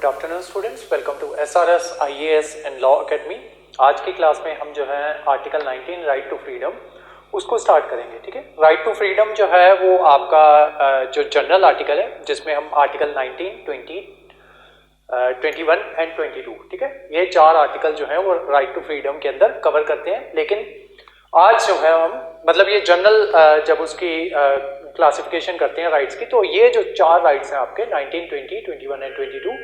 Good afternoon students, welcome to SRS IAS and law academy. आज की class में हम जो है आर्टिकल 19 राइट टू फ्रीडम उसको स्टार्ट करेंगे। ठीक है, राइट टू फ्रीडम जो है वो आपका जो जनरल आर्टिकल है जिसमें हम आर्टिकल 19, 20, 21 एंड 22, ठीक है, ये चार आर्टिकल जो है वो राइट टू फ्रीडम के अंदर कवर करते हैं। लेकिन आज जो है हम मतलब ये जनरल जब उसकी क्लासिफिकेशन करते हैं राइट्स की, तो ये जो चार राइट्स हैं आपके 19, 20, 21 एंड 22,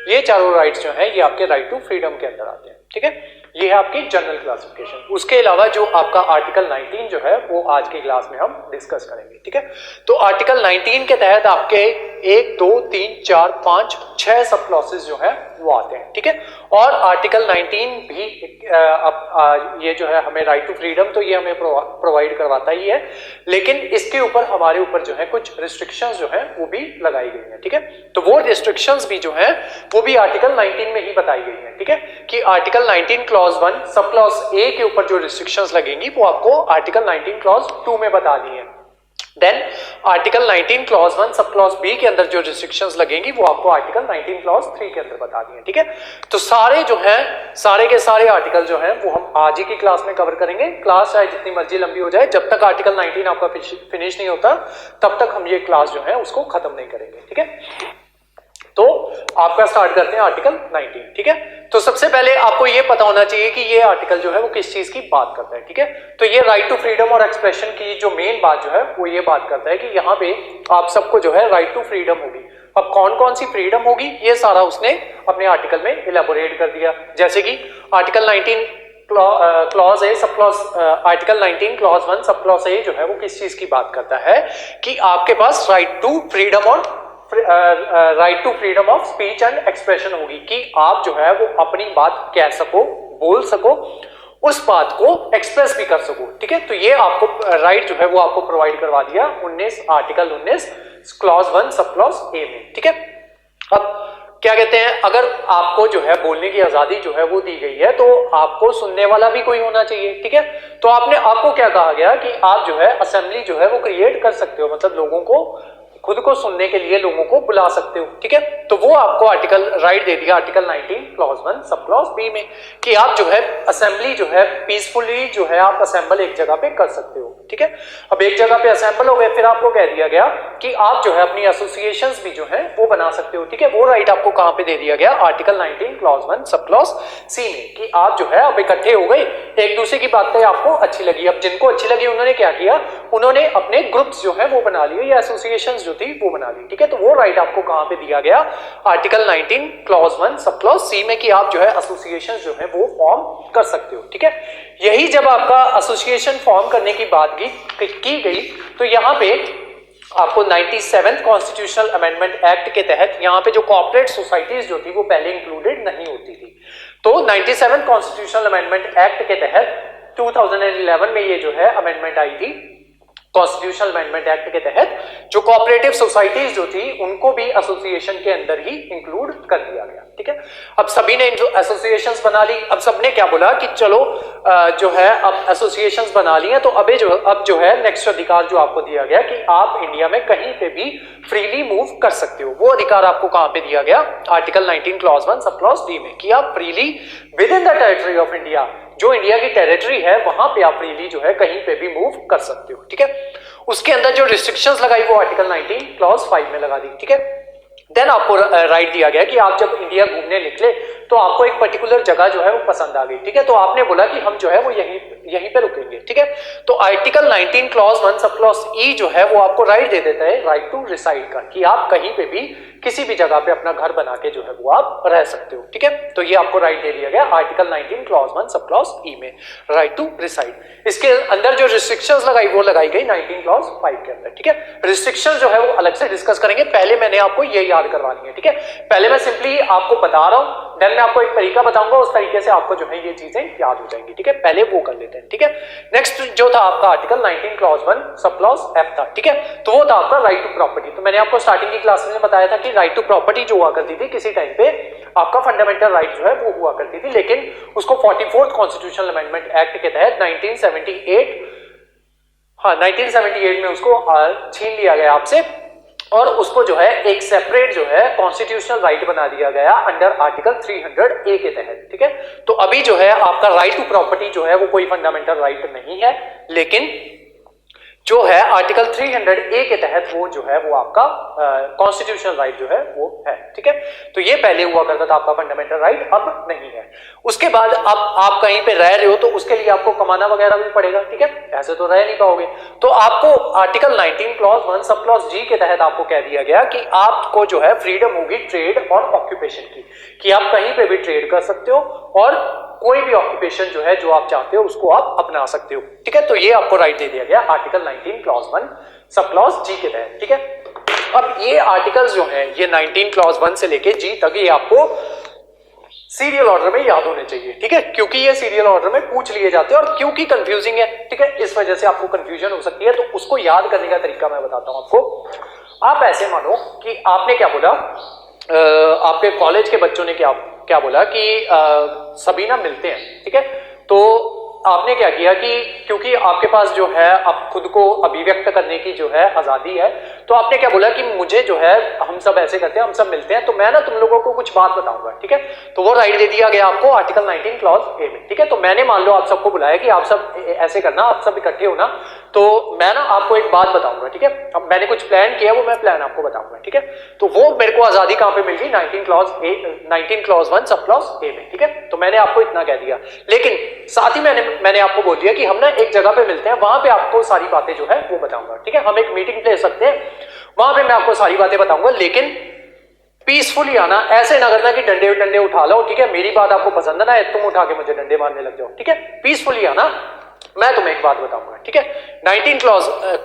ये चारों राइट्स जो हैं ये आपके राइट टू फ्रीडम के अंदर आते हैं। ठीक है, ये है आपकी जनरल क्लासिफिकेशन। उसके अलावा जो आपका आर्टिकल 19 जो है वो आज की क्लास में हम डिस्कस करेंगे। ठीक है, तो आर्टिकल 19 के तहत आपके 1, 2, 3, 4, 5, 6 सब क्लॉसेस जो है वो आते हैं। ठीक है, और आर्टिकल 19 भी ये जो है हमें राइट टू फ्रीडम तो ये हमें प्रोवाइड करवाता ही है, लेकिन इसके ऊपर हमारे ऊपर जो है कुछ रिस्ट्रिक्शंस जो है वो भी लगाई गई हैं। ठीक है, तो वो रिस्ट्रिक्शंस भी जो है वो भी आर्टिकल 19 में ही बताई गई है। ठीक है, कि article 19 clause 1 sub clause A के ऊपर जो रिस्ट्रिक्शंस लगेंगी वो आपको आर्टिकल 19 क्लॉज 2 में बता दी है। Then article 19 clause 1 sub clause B के अंदर जो रिस्ट्रिक्शंस लगेंगी वो आपको आर्टिकल 19 क्लॉज 3 के अंदर बता दी है। ठीक है, तो सारे जो हैं सारे के सारे आर्टिकल जो हैं वो हम आज ही की क्लास में कवर करेंगे। क्लास चाहे जितनी मर्जी लंबी हो जाए, जब तक आर्टिकल 19 आपका फिनिश नहीं होता तब तक हम ये क्लास जो है उसको खत्म नहीं करेंगे। ठीक है, तो आपका स्टार्ट करते हैं आर्टिकल 19। ठीक है, तो सबसे पहले आपको ये पता होना चाहिए कि ये आर्टिकल जो है वो किस चीज की बात करता है। ठीक है, तो ये राइट टू फ्रीडम और एक्सप्रेशन की जो मेन बात जो है वो ये बात करता है कि यहाँ पे आप सबको जो है राइट टू फ्रीडम होगी। अब कौन कौन सी फ्रीडम होगी ये सारा उसने अपने आर्टिकल में इलेबोरेट कर दिया। जैसे कि article 19 clause A sub clause article 19 clause 1 sub clause A जो है वो किस चीज की बात करता है कि आपके पास राइट टू फ्रीडम और right to freedom of speech and expression होगी कि आप जो है वो अपनी बात कह सको, बोल सको, उस बात को एक्सप्रेस भी कर सको। ठीक है, तो ये आपको राइट जो है वो आपको प्रोवाइड करवा दिया article 19 clause 1 sub clause A में। ठीक है, अब क्या कहते हैं, अगर आपको जो है बोलने की आजादी जो है वो दी गई है तो आपको सुनने वाला भी कोई होना चाहिए। ठीक है, तो आपको क्या कहा गया कि आप जो है असेंबली जो है वो क्रिएट कर सकते हो, मतलब लोगों को खुद को सुनने के लिए लोगों को बुला सकते हो। ठीक है, तो वो आपको आर्टिकल राइट दे दिया article 19 clause 1 sub clause B में कि आप जो है असेंबली जो है पीसफुली जो है आप असेंबल एक जगह पे कर सकते हो। ठीक है, अब एक जगह पे असेंबल हो गए, फिर आपको कह दिया गया कि आप जो है अपनी एसोसिएशंस भी जो है वो बना सकते हो। ठीक है, वो राइट आपको कहां पे दे दिया गया आर्टिकल 19 क्लॉज 1 सब क्लॉज सी में कि आप जो है अब इकट्ठे हो गए, एक दूसरे की बातें आपको अच्छी लगी। अब जिनको अच्छी लगी उन्होंने क्या किया, उन्होंने अपने ग्रुप्स जो है वो बना लिए या एसोसिएशंस जो थी वो बना ली। ठीक है, तो वो राइट आपको कहां पे दिया गया आर्टिकल 19 क्लॉज 1 सब क्लॉज सी में कि आप जो है एसोसिएशंस जो है वो फॉर्म कर सकते हो। ठीक है, यही जब आपका एसोसिएशन फॉर्म करने की बात की गई तो यहां पे आपको 97th कॉन्स्टिट्यूशनल अमेंडमेंट एक्ट के तहत यहाँ पे जो कॉर्पोरेट सोसाइटीज जो थी वो पहले इंक्लूडेड नहीं होती थी। तो 97th कॉन्स्टिट्यूशनल अमेंडमेंट एक्ट के तहत 2011 में ये जो है अमेंडमेंट आई थी। कॉन्स्टिट्यूशनल अमेंडमेंट एक्ट के तहत जो कोऑपरेटिव सोसाइटीज जो थी उनको भी एसोसिएशन के अंदर ही इंक्लूड कर दिया गया। ठीक है, अब सभी ने एसोसिएशंस बना ली। अब सबने क्या बोला कि चलो जो है अब एसोसिएशंस बना ली हैं तो अब जो है नेक्स्ट अधिकार जो आपको दिया गया कि आप इंडिया में कहीं पे भी फ्रीली मूव कर सकते हो। वो अधिकार आपको कहां पे दिया गया article 19 clause 1 sub clause D में कि आप freely within the territory of India, जो इंडिया की टेरिटरी है वहां पे आप फ्रीली जो है कहीं पे भी मूव कर सकते हो। ठीक है, उसके अंदर जो रिस्ट्रिक्शंस लगाई वो आर्टिकल 19 क्लॉज 5 में लगा दी। ठीक है, देन आपको राइट दिया गया कि आप जब इंडिया घूमने निकले तो आपको एक पर्टिकुलर जगह जो है वो पसंद आ गई। ठीक है, तो आपने बोला कि हम जो है वो यहीं पे रुकेंगे। ठीक है, तो आर्टिकल 19 क्लॉज 1 सब क्लॉज ई जो है वो आपको राइट दे देता है राइट टू रिसाइड का कि आप कहीं पे भी किसी भी जगह पे अपना घर बना के जो है वो आप रह सकते हो। ठीक है, तो ये आपको राइट दे दिया गया आर्टिकल 19 क्लॉज 1 सब क्लॉज ई में राइट टू रिसाइड। इसके अंदर जो रिस्ट्रिक्शंस लगाई वो लगाई गई 19 क्लॉज 5 के अंदर। ठीक है, रिस्ट्रिक्शंस जो है वो अलग से डिस्कस करेंगे, पहले मैंने आपको ये याद करवानी है। ठीक है, पहले मैं सिंपली आपको बता रहा हूं, देन मैं आपको एक तरीका बताऊंगा, उस तरीके से आपको जो है ये चीजें याद हो जाएंगी। ठीक है, पहले वो कर लेते हैं। ठीक है, नेक्स्ट जो था आपका article 19 clause 1 sub clause F था। ठीक है, तो वो था आपका राइट टू प्रॉपर्टी। तो मैंने आपको स्टार्टिंग की क्लास में बताया था कि राइट टू प्रॉपर्टी जो हुआ करती थी किसी टाइम पे आपका फंडामेंटल राइट जो है वो हुआ करती थी, लेकिन उसको 44th कॉन्स्टिट्यूशनल अमेंडमेंट एक्ट के तहत 1978 में उसको छीन लिया गया आपसे और उसको जो है एक सेपरेट जो है कॉन्स्टिट्यूशनल राइट बना दिया गया अंडर आर्टिकल 300A के तहत, ठीक है। तो अभी जो है आपका राइट टू प्रॉपर्टी जो है वो कोई फंडामेंटल राइट नहीं है, लेकिन जो है आर्टिकल 300A के तहत वो जो है वो आपका कॉन्स्टिट्यूशनल राइट जो है वो है, ठीक है। तो ये पहले हुआ करता था आपका फंडामेंटल राइट, अब नहीं है। उसके बाद अब आप कहीं पे रह रहे हो तो उसके लिए आपको कमाना वगैरह भी पड़ेगा, ठीक है, ऐसे तो रह नहीं पाओगे। तो आपको आर्टिकल 19 क्लॉज 1 सब क्लॉज जी के तहत आपको कह दिया गया कि आपको जो है फ्रीडम होगी ट्रेड और ऑक्यूपेशन की, कि आप कहीं पे भी ट्रेड कर सकते हो और कोई भी ऑक्यूपेशन जो है जो आप चाहते हो उसको आप अपना सकते हो, ठीक है। तो ये आपको राइट दे दिया गया आर्टिकल 19 क्लॉज 1 सब क्लॉज जी के तहत, ठीक है। अब ये आर्टिकल्स जो हैं ये 19 क्लॉज 1 से लेके जी तक ये आपको सीरियल ऑर्डर में याद होने चाहिए, ठीक है, क्योंकि ये सीरियल ऑर्डर में पूछ लिए जाते हैं और क्योंकि कंफ्यूजिंग है, ठीक है, इस वजह से आपको कंफ्यूजन हो सकती है। तो उसको याद करने का तरीका मैं बताता हूं आपको। आप ऐसे मानो कि आपने क्या बोला, आपके कॉलेज के बच्चों ने क्या बोला कि सभी ना मिलते हैं, ठीक है। तो आपने क्या किया कि क्योंकि आपके पास जो है अब खुद को अभिव्यक्त करने की जो है आजादी है, तो आपने क्या बोला कि मुझे जो है हम सब ऐसे करते हैं, हम सब मिलते हैं, तो मैं ना तुम लोगों को कुछ बात बताऊंगा, ठीक है। तो वो राइट दे दिया गया आपको आर्टिकल 19 क्लॉज ए में, ठीक है। तो मैंने मान लो आप सबको बुलाया कि आप सब ऐसे करना, आप सब इकट्ठे होना, तो मैं ना आपको एक बात बताऊंगा, ठीक है। अब मैंने कुछ प्लान किया, वो मैं प्लान आपको बताऊंगा, ठीक है। तो वो मेरे को आजादी कहां पे मिल गई, 19 क्लॉज 1 सब क्लॉज ए में, ठीक है। तो मैंने आपको इतना कह दिया, लेकिन साथ ही मैंने आपको बोल दिया कि हम ना एक जगह पे मिलते हैं, वहां पे आपको सारी बातें जो है वो बताऊंगा, ठीक है। हम एक मीटिंग ले सकते हैं, वहां पे मैं आपको सारी बातें बताऊंगा, लेकिन पीसफुली आना, ऐसे ना करना कि डंडे डंडे उठा लो, ठीक है। मेरी बात आपको पसंद ना है, तुम उठा के मुझे डंडे मारने लग जाओ, ठीक है। पीसफुली आना, मैं तुम्हें एक बात बताऊंगा, ठीक है। 19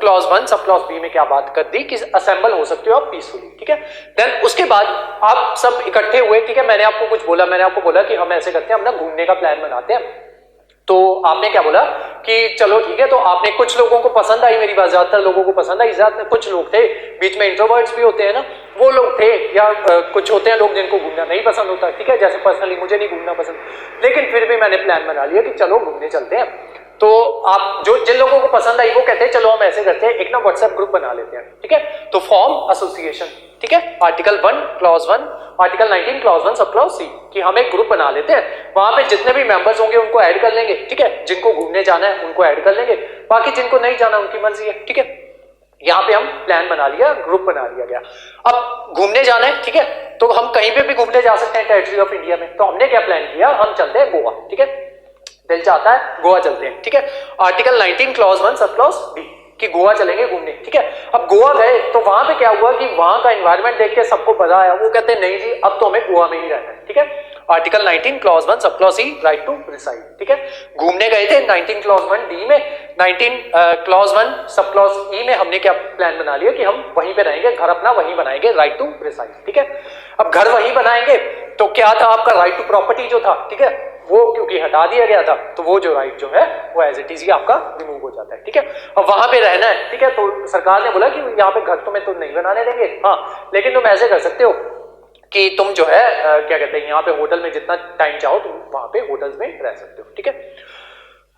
क्लॉज 1 सब क्लॉज बी में क्या बात कर दी कि असेंबल हो सकते हो आप पीसफुली, ठीक है। देन उसके बाद आप सब इकट्ठे हुए, ठीक है। मैंने आपको कुछ बोला, मैंने आपको बोला कि हम ऐसे करते हैं, हम ना घूमने का प्लान बनाते हैं। तो आपने क्या बोला कि चलो ठीक है। तो आपने, कुछ लोगों को पसंद आई मेरी बात, ज्यादातर लोगों को पसंद आई, कुछ लोग थे बीच में इंट्रोवर्ट्स भी होते हैं ना, वो लोग थे, या कुछ होते हैं लोग जिनको घूमना नहीं पसंद होता, ठीक है। जैसे पर्सनली मुझे नहीं घूमना पसंद, लेकिन फिर भी मैंने प्लान बना लिया कि चलो घूमने चलते हैं। तो आप जिन लोगों को पसंद आई वो कहते हैं चलो हम ऐसे करते हैं, एक ना व्हाट्सएप ग्रुप बना लेते हैं, ठीक है। तो फॉर्म एसोसिएशन, ठीक है, article 1 clause 1 article 19 clause 1 sub clause सी, कि हम एक ग्रुप बना लेते हैं, वहां पे जितने भी मेंबर्स होंगे उनको ऐड कर लेंगे, ठीक है। जिनको घूमने जाना है उनको ऐड कर लेंगे, बाकी जिनको नहीं जाना उनकी मर्जी है, ठीक है। यहाँ पे हम प्लान बना लिया, ग्रुप बना लिया गया। अब घूमने जाना है, ठीक है, तो हम कहीं पे भी घूमने जा सकते हैं टेरिटरी ऑफ इंडिया में। तो हमने क्या प्लान किया, हम चलते हैं गोवा, ठीक है, दिल चाहता है गोवा चलते हैं, ठीक है। Article 19 clause 1 sub clause B कि गोवा चलेंगे घूमने, ठीक है। अब गोवा गए तो वहां पे क्या हुआ कि वहां का एनवायरनमेंट देख के सबको मजा आया, वो कहते हैं नहीं जी अब तो हमें गोवा में ही रहना है, ठीक है। Article 19 clause 1 sub clause C right to reside, ठीक है। घूमने गए थे 19 क्लॉज 1 डी में, 19 क्लॉज 1 सब क्लॉज ई में हमने क्या प्लान बना लिया कि हम वहीं पे रहेंगे, घर अपना वहीं बनाएंगे, राइट टू रिसाइड, ठीक है। अब घर वहीं बनाएंगे तो क्या था, आपका राइट टू प्रॉपर्टी जो था, ठीक है, वो क्योंकि हटा दिया गया था, तो वो जो राइट जो है वो एज इट इज ही आपका रिमूव हो जाता है, ठीक है। अब वहां पे रहना है, ठीक है, तो सरकार ने बोला कि यहाँ पे घर तुम्हें तो नहीं बनाने देंगे, हाँ, लेकिन तुम ऐसे कर सकते हो कि तुम जो है क्या कहते हैं, यहाँ पे होटल में जितना टाइम चाहो तुम वहां पे होटल्स में रह सकते हो, ठीक है।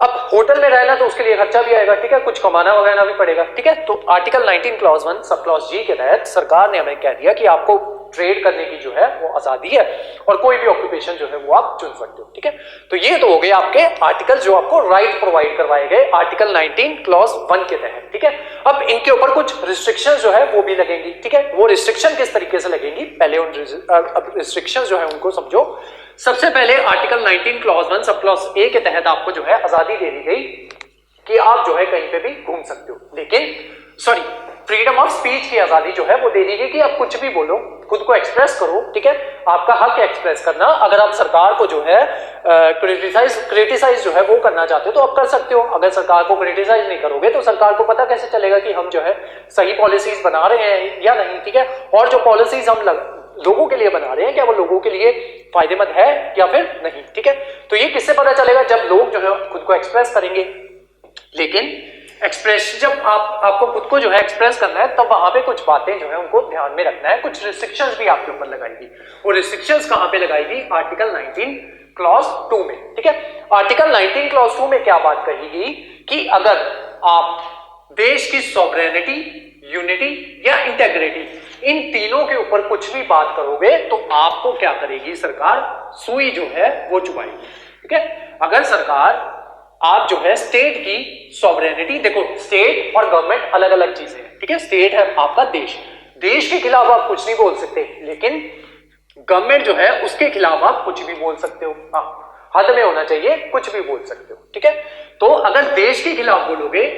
अब होटल में रहना तो उसके लिए खर्चा भी आएगा, ठीक है, कुछ कमाना वगैरह भी पड़ेगा, ठीक है। तो आर्टिकल 19 क्लॉज 1 सब क्लॉज जी के तहत सरकार ने हमें कह दिया कि आपको ट्रेड करने की जो है वो आजादी है और कोई भी ऑक्यूपेशन जो है वो आप चुन सकते हो, ठीक है। तो ये तो हो गए आपके आर्टिकल जो आपको राइट प्रोवाइड करवाए गए आर्टिकल 19 क्लॉज 1 के तहत, ठीक है। अब इनके ऊपर कुछ रिस्ट्रिक्शंस जो है वो भी लगेंगी, ठीक है। वो रिस्ट्रिक्शन किस तरीके से लगेंगी, पहले उन रिस्ट्रिक्शंस जो है उनको समझो। सबसे पहले article 19 clause 1 sub clause A के तहत आपको जो है आजादी दे दी गई कि आप जो है कहीं पे भी घूम सकते हो, लेकिन सॉरी फ्रीडम ऑफ स्पीच की आजादी जो है वो दे दी गई कि आप कुछ भी बोलो, खुद को एक्सप्रेस करो, ठीक है, आपका हक है एक्सप्रेस करना। अगर आप सरकार को जो है क्रिटिसाइज जो है वो करना चाहते हो तो आप कर सकते हो। अगर सरकार को क्रिटिसाइज नहीं करोगे तो सरकार को पता कैसे चलेगा कि हम जो है सही पॉलिसीज बना रहे हैं या नहीं, ठीक है। और जो पॉलिसीज हम लोगों के लिए बना रहे हैं क्या वो लोगों के लिए फायदेमंद है या फिर नहीं, ठीक है। तो ये किससे पता चलेगा, जब लोग जो है खुद को एक्सप्रेस करेंगे। लेकिन एक्सप्रेस जब आपको खुद को जो है एक्सप्रेस करना है तब वहां पे कुछ बातें जो है उनको ध्यान में रखना है, कुछ रिस्ट्रिक्शंस भी आपके ऊपर लगाएगी। वो रिस्ट्रिक्शंस कहां पे लगाएगी, आर्टिकल 19 क्लॉज 2 में, ठीक है। आर्टिकल 19 क्लॉज 2 में क्या बात कही गई कि अगर आप देश की सॉवरेनिटी, यूनिटी या इंटेग्रिटी, इन तीनों के ऊपर कुछ भी बात करोगे तो आपको क्या करेगी सरकार, सुई जो है वो चुभाएगी। ठीक है, अगर सरकार आप जो है स्टेट की सॉवरेनिटी, देखो स्टेट और गवर्नमेंट अलग अलग चीजें हैं। ठीक है, स्टेट है आपका देश, देश के खिलाफ आप कुछ नहीं बोल सकते, लेकिन गवर्नमेंट जो है उसके खिलाफ आप कुछ भी बोल सकते हो। हाँ, हद में होना चाहिए, कुछ भी बोल सकते हो। ठीक है, तो अगर देश के खिलाफ बोलोगे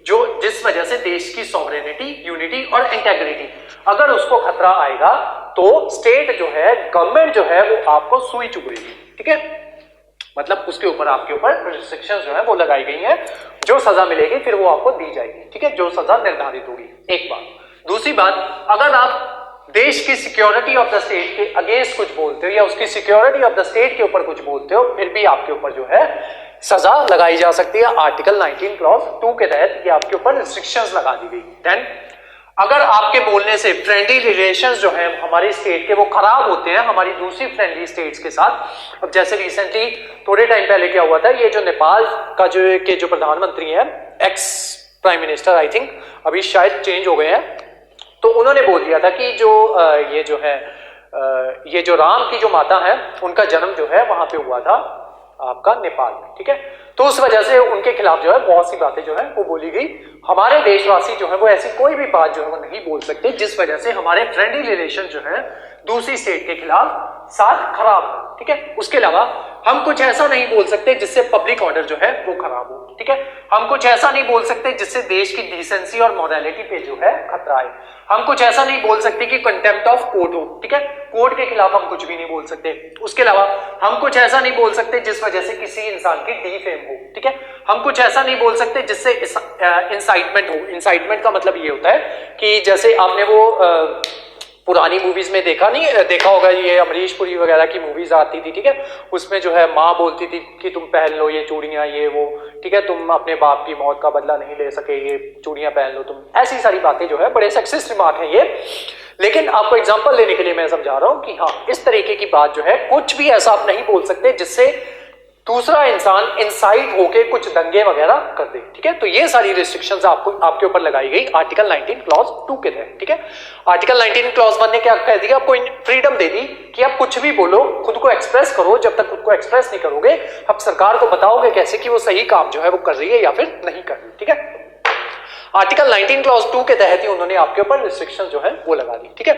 जो जिस वजह से देश की सॉवरेनिटी, यूनिटी और इंटेग्रिटी अगर उसको खतरा आएगा तो स्टेट जो है, गवर्नमेंट जो है वो आपको सुई चुभेगी। ठीक है, मतलब उसके ऊपर आपके ऊपर रिस्ट्रिक्शंस जो है वो लगाई गई हैं, जो सजा मिलेगी फिर वो आपको दी जाएगी। ठीक है, जो सजा निर्धारित होगी, एक बात। दूसरी बात, अगर आप देश की सिक्योरिटी ऑफ द स्टेट के अगेंस्ट कुछ बोलते हो या उसकी सिक्योरिटी ऑफ द स्टेट के ऊपर कुछ बोलते हो, फिर भी आपके ऊपर जो है सजा लगाई जा सकती है। आर्टिकल 19 क्लॉज 2 के तहत ये आपके ऊपर रिस्ट्रिक्शंस लगा दी गई। देन अगर आपके बोलने से फ्रेंडली रिलेशंस जो है हमारी स्टेट के वो खराब होते हैं हमारी दूसरी फ्रेंडली स्टेट्स के साथ, अब जैसे रिसेंटली थोड़े टाइम पहले क्या हुआ था, ये जो नेपाल का जो प्रधानमंत्री है, ex prime minister I think, अभी शायद चेंज हो गए हैं, तो उन्होंने बोल दिया था कि जो ये जो है ये जो राम की जो माता है उनका जन्म जो है वहां पे हुआ था आपका नेपाल में। ठीक है, तो उस वजह से उनके खिलाफ जो है बहुत सी बातें जो है वो बोली गई। हमारे देशवासी जो है वो ऐसी कोई भी बात जो है वो नहीं बोल सकते जिस वजह से हमारे फ्रेंडली रिलेशन जो है दूसरी स्टेट के खिलाफ साथ खराब हो। ठीक है, उसके अलावा हम कुछ ऐसा नहीं बोल सकते जिससे पब्लिक ऑर्डर जो है वो खराब हो। ठीक है, हम कुछ ऐसा नहीं बोल सकते जिससे देश की डिसेंसी और मॉरलिटी पे जो है खतरा आए। हम कुछ ऐसा नहीं बोल सकते कि कंटेम्प्ट ऑफ कोर्ट हो। ठीक है, कोर्ट के खिलाफ हम कुछ भी नहीं बोल सकते। उसके अलावा हम कुछ ऐसा नहीं बोल सकते जिस वजह से किसी इंसान की डिफेम हो। ठीक है, हम कुछ ऐसा नहीं बोल सकते जिससे इंसाइटमेंट हो। इंसाइटमेंट का मतलब ये होता है कि जैसे आपने वो पुरानी मूवीज में देखा होगा, ये अमरीश पुरी वगैरह की मूवीज आती थी। ठीक है, उसमें जो है माँ बोलती थी कि तुम पहन लो ये चूड़ियां ये वो, ठीक है, तुम अपने बाप की मौत का बदला नहीं ले सके, ये चूड़ियां पहन लो तुम, ऐसी सारी बातें जो है बड़े सेक्सिस्ट रिमार्क हैं ये। लेकिन आपको एग्जांपल लेने के लिए मैं समझा रहा हूं कि हाँ, इस तरीके की बात जो है कुछ भी ऐसा आप नहीं बोल सकते जिससे दूसरा इंसान इंसाइट होके कुछ दंगे वगैरह कर दे। ठीक है, तो ये सारी रिस्ट्रिक्शंस आपको आपके ऊपर लगाई गई आर्टिकल 19 क्लॉज 2 के तहत। ठीक है, आर्टिकल 19 क्लॉज 1 ने क्या कह दिया, आपको फ्रीडम दे दी कि आप कुछ भी बोलो, खुद को एक्सप्रेस करो। जब तक खुद को एक्सप्रेस नहीं करोगे आप सरकार को बताओगे कैसे कि वो सही काम जो है वो कर रही है या फिर नहीं कर रही। ठीक है, आर्टिकल 19 क्लॉज 2 के तहत ही उन्होंने आपके ऊपर रिस्ट्रिक्शन जो है वो लगा दी। ठीक है,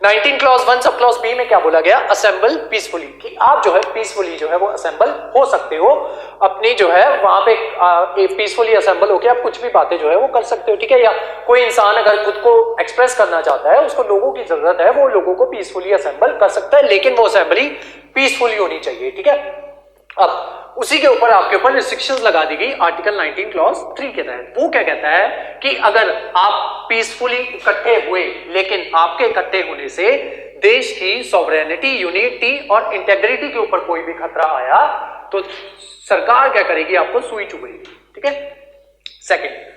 19 क्लॉज 1 सब क्लॉज बी में क्या बोला गया, असेंबल पीसफुली, कि आप जो है पीसफुली जो है वो असेंबल हो सकते हो, अपनी जो है वहां पे पीसफुली असेंबल होकर आप कुछ भी बातें जो है वो कर सकते हो। ठीक है, या कोई इंसान अगर खुद को एक्सप्रेस करना चाहता है, उसको लोगों की जरूरत है, वो लोगों को पीसफुली असेंबल कर सकता है, लेकिन वो असेंबली पीसफुली होनी चाहिए। ठीक है, अब उसी के ऊपर आपके ऊपर रिस्ट्रिक्शंस लगा दी गई आर्टिकल 19 क्लॉज 3 के तहत। वो क्या कहता है कि अगर आप पीसफुली इकट्ठे हुए, लेकिन आपके इकट्ठे होने से देश की सॉवरेनिटी, यूनिटी और इंटेग्रिटी के ऊपर कोई भी खतरा आया तो सरकार क्या करेगी, आपको सुई चुभेगी। ठीक है, सेकंड,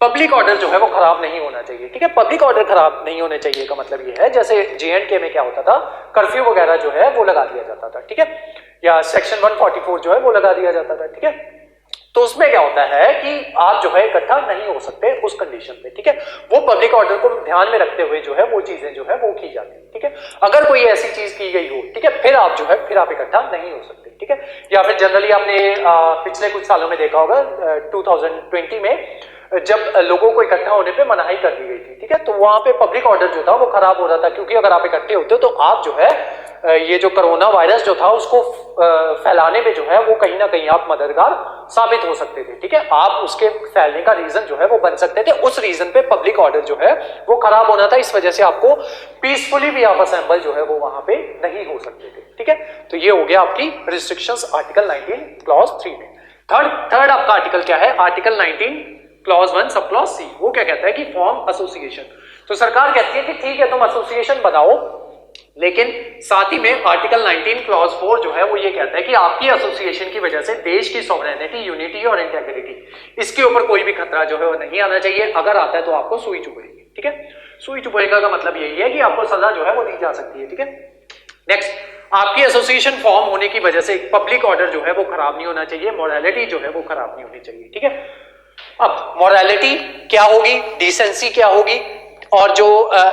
पब्लिक ऑर्डर जो है वो खराब नहीं होना चाहिए। ठीक है, पब्लिक ऑर्डर खराब नहीं होने चाहिए का मतलब ये है, जैसे J&K में क्या होता था, कर्फ्यू वगैरह जो है वो लगा दिया जाता था। ठीक है, या सेक्शन 144 जो है वो लगा दिया जाता था। ठीक है, तो उसमें क्या होता है कि आप जो है इकट्ठा नहीं हो सकते उस कंडीशन पे। ठीक है, वो पब्लिक ऑर्डर को ध्यान में रखते हुए जो है वो चीजें जो है वो की जाती है। ठीक है, अगर कोई ऐसी चीज की गई हो, ठीक है, फिर आप जो है फिर आप इकट्ठा नहीं हो सकते। ठीक है, या फिर जनरली आपने पिछले कुछ सालों में देखा होगा 2020 में जब लोगों को इकट्ठा होने पे मनाही कर दी गई थी। ठीक है, तो वहां पे पब्लिक ऑर्डर जो था वो खराब हो रहा था, क्योंकि अगर आप इकट्ठे होते हो तो आप जो है ये जो कोरोना वायरस जो था उसको फैलाने में जो है वो कहीं ना कहीं आप मददगार साबित हो सकते थे। ठीक है, आप उसके फैलने का रीजन जो है वो बन सकते थे। उस रीजन पे पब्लिक ऑर्डर जो है वो खराब होना था, इस वजह से आपको पीसफुली भी आप असेंबल जो है वो वहां पे नहीं हो सकते थे। ठीक है, तो ये हो गया आपकी रिस्ट्रिक्शंस आर्टिकल 19 क्लॉज 3 में। थर्ड आपका आर्टिकल क्या है, आर्टिकल 19 क्लॉज 1 सब क्लॉज सी। वो क्या कहता है कि फॉर्म एसोसिएशन। तो सरकार कहती है कि ठीक है तुम एसोसिएशन बनाओ, लेकिन साथ ही में आर्टिकल 19 क्लॉज 4 जो है वो ये कहता है कि आपकी एसोसिएशन की वजह से देश की सॉवरेनिटी, यूनिटी और इंटेग्रिटी इसके ऊपर कोई भी खतरा जो है वो नहीं आना चाहिए। अगर आता है तो आपको सुई चुभेगी। ठीक है, सुई चुभेगा का मतलब यही है कि आपको सजा जो है वो दी जा सकती है। ठीक है, नेक्स्ट, आपकी एसोसिएशन फॉर्म होने की वजह से पब्लिक ऑर्डर जो है वो खराब नहीं होना चाहिए, मोरालिटी जो है वो खराब नहीं होनी चाहिए। ठीक है, अब मोरालिटी क्या होगी, डिसेंसी क्या होगी, और जो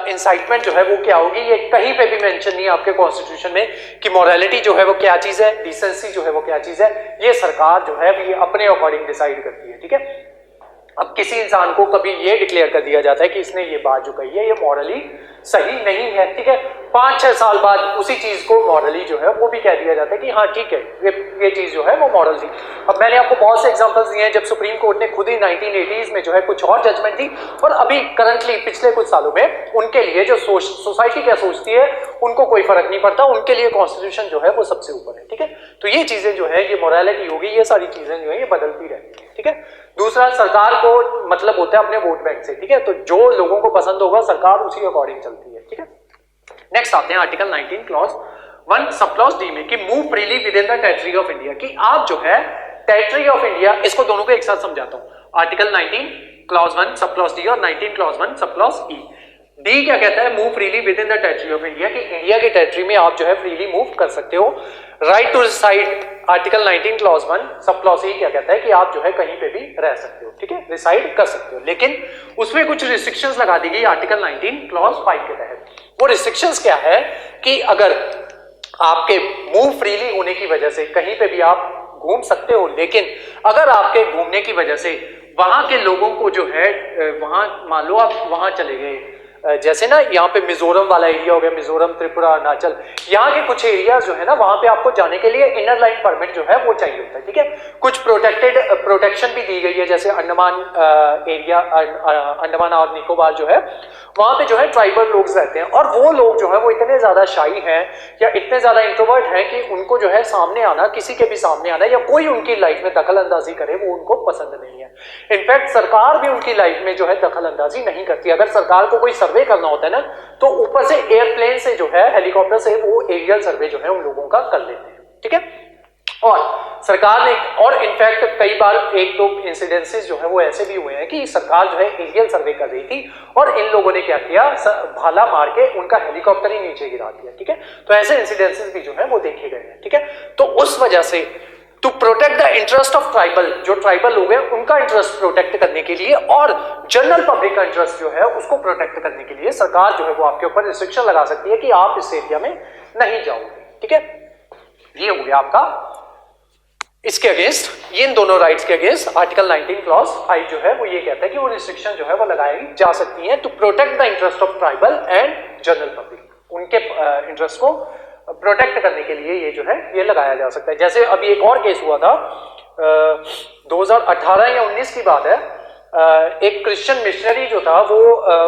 इंसाइटमेंट जो है वो क्या होगी, ये कहीं पे भी मेंशन नहीं है आपके कॉन्स्टिट्यूशन में कि मोरालिटी जो है वो क्या चीज है, डिसेंसी जो है वो क्या चीज है। ये सरकार जो है ये अपने अकॉर्डिंग डिसाइड करती है, ठीक है। अब किसी इंसान को कभी ये डिक्लेयर कर दिया जाता है कि इसने ये बात जो कही है ये मॉरली सही नहीं है, ठीक है, 5-6 साल बाद उसी चीज को मॉरली जो है वो भी कह दिया जाता है कि हाँ ठीक है ये चीज जो है वो मॉरल थी। अब मैंने आपको बहुत से एग्जांपल्स दिए हैं जब सुप्रीम कोर्ट ने खुद ही 1980s में जो है कुछ और जजमेंट दी, और अभी करंटली पिछले कुछ सालों में उनके लिए जो सोसाइटी क्या सोचती है उनको कोई फर्क नहीं पड़ता, उनके लिए कॉन्स्टिट्यूशन जो है वो सबसे ऊपर है, ठीक है। तो ये चीजें जो है ये मोरालिटी होगी, ये सारी चीजें जो है ये बदलती रहती है, ठीक है। दूसरा, सरकार को मतलब होता है अपने वोट बैंक से, ठीक है, तो जो लोगों को पसंद होगा सरकार उसी अकॉर्डिंग चलती है, ठीक है। नेक्स्ट आते हैं article 19 clause 1 sub clause D में कि move freely within the territory of India, कि आप जो है टेरिटरी ऑफ इंडिया, इसको दोनों को एक साथ समझाता हूं। Article 19 clause 1 sub clause D और 19 क्लॉज 1 सब क्लॉज ई। डी क्या कहता है, move freely within the territory of India, कि इंडिया की टेरिटरी में आप जो है फ्रीली मूव कर सकते हो। Right to reside, article 19 clause 1 sub clause ई क्या कहता है कि आप जो है कहीं पे भी रह सकते हो, ठीक है, रिसाइड कर सकते हो, लेकिन उसमें कुछ रिस्ट्रिक्शंस लगा दी गई आर्टिकल 19 क्लॉज 5 के तहत। वो रिस्ट्रिक्शंस क्या है कि अगर आपके मूव फ्रीली होने की वजह से कहीं पे भी आप घूम सकते हो, लेकिन अगर आपके घूमने की वजह से वहां के लोगों को जो है वहां, मान लो आप वहां चले गए, जैसे ना यहाँ पे मिजोरम वाला एरिया हो गया, मिजोरम, त्रिपुरा, अरुणाचल, यहाँ के कुछ एरिया जो है ना वहां पे आपको जाने के लिए इनर लाइन परमिट जो है वो चाहिए होता है, ठीक है। कुछ प्रोटेक्शन भी दी गई है, जैसे अंडमान एरिया, अंडमान और निकोबार जो है वहां पे जो है ट्राइबल लोग रहते हैं, और वो लोग जो है वो इतने ज्यादा शाई हैं या इतने ज्यादा इंट्रोवर्ट हैं कि उनको जो है सामने आना, किसी के भी सामने आना या कोई उनकी लाइफ में दखल अंदाजी करे वो उनको पसंद नहीं है। इनफैक्ट सरकार भी उनकी लाइफ में जो है दखल अंदाजी नहीं करती। अगर सरकार को कोई सर्वे करना होता है ना तो ऊपर से एयरप्लेन से जो है, हेलीकॉप्टर से वो एरियल सर्वे जो है उन लोगों का कर लेते हैं, ठीक है। और सरकार ने, और इनफैक्ट कई बार एक दो इंसिडेंसेस जो है वो ऐसे भी हुए हैं कि सरकार जो है एरियल सर्वे कर रही थी और इन लोगों ने क्या किया, भाला मार के उनका हेलीकॉप्टर ही नीचे गिरा दिया, ठीक है। तो ऐसे इंसिडेंसेस भी जो है वो देखे गए हैं, ठीक है। तो उस वजह से to protect the interest of tribal, जो ट्राइबल लोग हैं उनका इंटरेस्ट प्रोटेक्ट करने के लिए और जनरल पब्लिक का इंटरेस्ट जो है उसको प्रोटेक्ट करने के लिए सरकार जो है वो आपके ऊपर रिस्ट्रिक्शन लगा सकती है कि आप इस एरिया में नहीं जाओगे, ठीक है। ये हो गया आपका इसके अगेंस्ट, ये इन दोनों राइट्स के अगेंस्ट आर्टिकल 19 क्लॉज 5 जो है वो ये कहता है कि वो रिस्ट्रिक्शन जो है वो लगाई जा सकती है to protect the interest of tribal and general public, उनके इंटरेस्ट को प्रोटेक्ट करने के लिए ये जो है ये लगाया जा सकता है। जैसे अभी एक और केस हुआ था 2018 या 19 की बात है, एक क्रिश्चियन मिशनरी जो था वो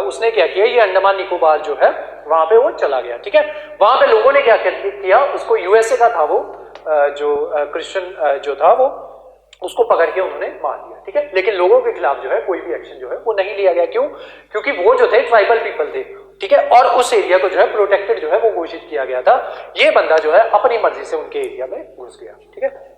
उसने क्या किया, ये अंडमान निकोबार जो है वहां पे वो चला गया, ठीक है। वहां पे लोगों ने क्या किया, उसको यूएसए का था वो जो क्रिश्चियन जो था वो उसको पकड़ के उन्होंने मार दिया, ठीक है। लेकिन लोगों के खिलाफ जो है कोई भी एक्शन जो है वो नहीं लिया गया, क्यों? क्योंकि वो जो थे ट्राइबल पीपल थे, ठीक है, और उस एरिया को जो है प्रोटेक्टेड जो है वो घोषित किया गया था। ये बंदा जो है अपनी मर्जी से उनके एरिया में घुस गया, ठीक है।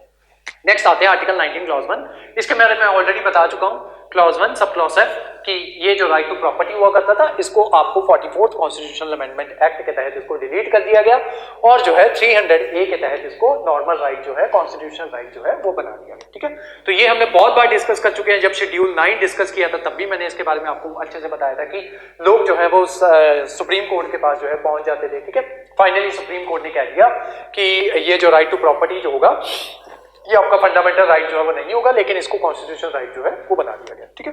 नेक्स्ट आते हैं आर्टिकल 19 क्लॉज 1, इसके बारे में ऑलरेडी बता चुका हूं, क्लॉज 1 सब क्लॉज एफ कि ये जो राइट टू प्रॉपर्टी हुआ करता था इसको आपको 44th कॉन्स्टिट्यूशनल अमेंडमेंट एक्ट के तहत इसको डिलीट कर दिया गया और जो है 300A के तहत इसको नॉर्मल राइट जो है, कॉन्स्टिट्यूशनल राइट जो है वो बना दिया गया, ठीक है। तो ये हमने बहुत बार डिस्कस कर चुके हैं, जब शेड्यूल 9 डिस्कस किया था तब भी मैंने इसके बारे में आपको अच्छे से बताया था कि लोग जो है वो सुप्रीम कोर्ट के पास जो है पहुंच जाते थे, ठीक है। फाइनली सुप्रीम कोर्ट ने कह दिया कि ये जो राइट टू प्रॉपर्टी जो होगा ये आपका फंडामेंटल राइट जो है वो नहीं होगा, लेकिन इसको कॉन्स्टिट्यूशनल राइट जो है वो बना दिया गया, ठीक है।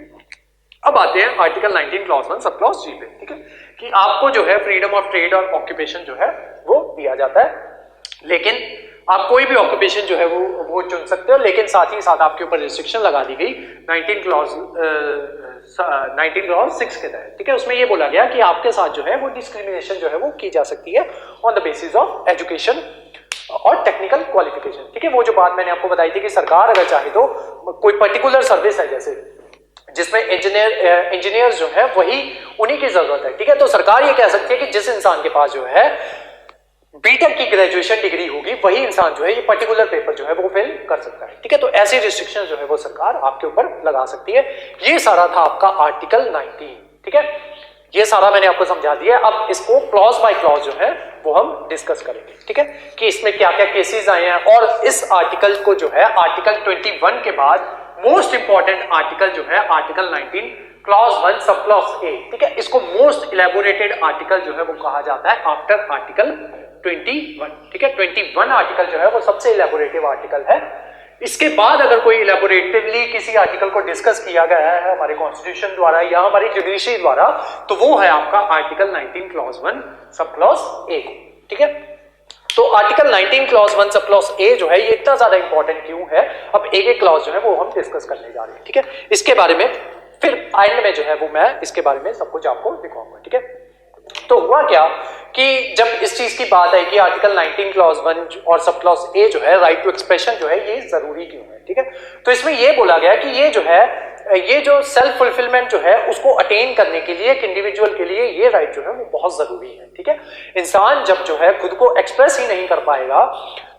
अब आते हैं आर्टिकल 19 क्लॉज 1 सब क्लॉज जी पे, ठीक है, कि आपको जो है फ्रीडम ऑफ ट्रेड और ऑक्यूपेशन जो है वो दिया जाता है, लेकिन आप कोई भी ऑक्यूपेशन जो है वो चुन सकते हो, लेकिन साथ ही साथ आपके ऊपर रिस्ट्रिक्शन लगा दी गई 19 क्लॉज 6 के तहत, ठीक है। उसमें ये बोला गया कि आपके साथ जो है वो डिस्क्रिमिनेशन जो है वो की जा सकती है on the basis of education और टेक्निकल क्वालिफिकेशन, ठीक है। वो जो बात मैंने आपको बताई थी कि सरकार अगर चाहे तो कोई पर्टिकुलर सर्विस है जैसे जिसमें इंजीनियर्स जो है वही उन्हीं की जरूरत है, ठीक है, तो सरकार ये कह सकती है कि जिस इंसान के पास जो है बीटेक की ग्रेजुएशन डिग्री होगी वही इंसान जो है ये पर्टिकुलर पेपर जो है वो फिल कर सकता है, ठीक है। तो ऐसी रिस्ट्रिक्शन जो है वो सरकार आपके ऊपर लगा सकती है। ये सारा था आपका आर्टिकल 19, ठीक है, ये सारा मैंने आपको समझा दिया। अब इसको क्लॉज बाय क्लॉज जो है वो हम डिस्कस करेंगे, ठीक है, कि इसमें क्या क्या केसेस आए हैं। और इस आर्टिकल को जो है आर्टिकल 21 के बाद मोस्ट इंपॉर्टेंट आर्टिकल जो है article 19 clause 1 sub clause A, ठीक है। इसको मोस्ट इलेबोरेटेड आर्टिकल जो है वो कहा जाता है आफ्टर आर्टिकल 21, ठीक है। 21 आर्टिकल जो है वो सबसे इलेबोरेटिव आर्टिकल है। इसके बाद अगर कोई इलेबोरेटिवली किसी आर्टिकल को डिस्कस किया गया है हमारे कॉन्स्टिट्यूशन द्वारा या हमारी जुडिशरी द्वारा, तो वो है आपका article 19 clause 1 sub clause A, ठीक है। तो article 19 clause 1 sub clause A जो है ये इतना ज्यादा इंपॉर्टेंट क्यों है, अब एक एक क्लॉज जो है वो हम डिस्कस करने जा रहे हैं, ठीक है। इसके बारे में फिर एंड में जो है वो मैं इसके बारे में सब कुछ आपको दिखाऊंगा, ठीक है। तो हुआ क्या कि जब इस चीज की बात आई कि आर्टिकल 19 क्लॉज 1 और सब क्लॉज ए जो है राइट टू एक्सप्रेशन जो है ये जरूरी क्यों है, ठीक है। तो इसमें ये बोला गया कि ये जो है ये जो सेल्फ फुलफिलमेंट जो है उसको अटेन करने के लिए एक इंडिविजुअल के लिए ये राइट जो है वो बहुत जरूरी है, ठीक है। इंसान जब जो है खुद को एक्सप्रेस ही नहीं कर पाएगा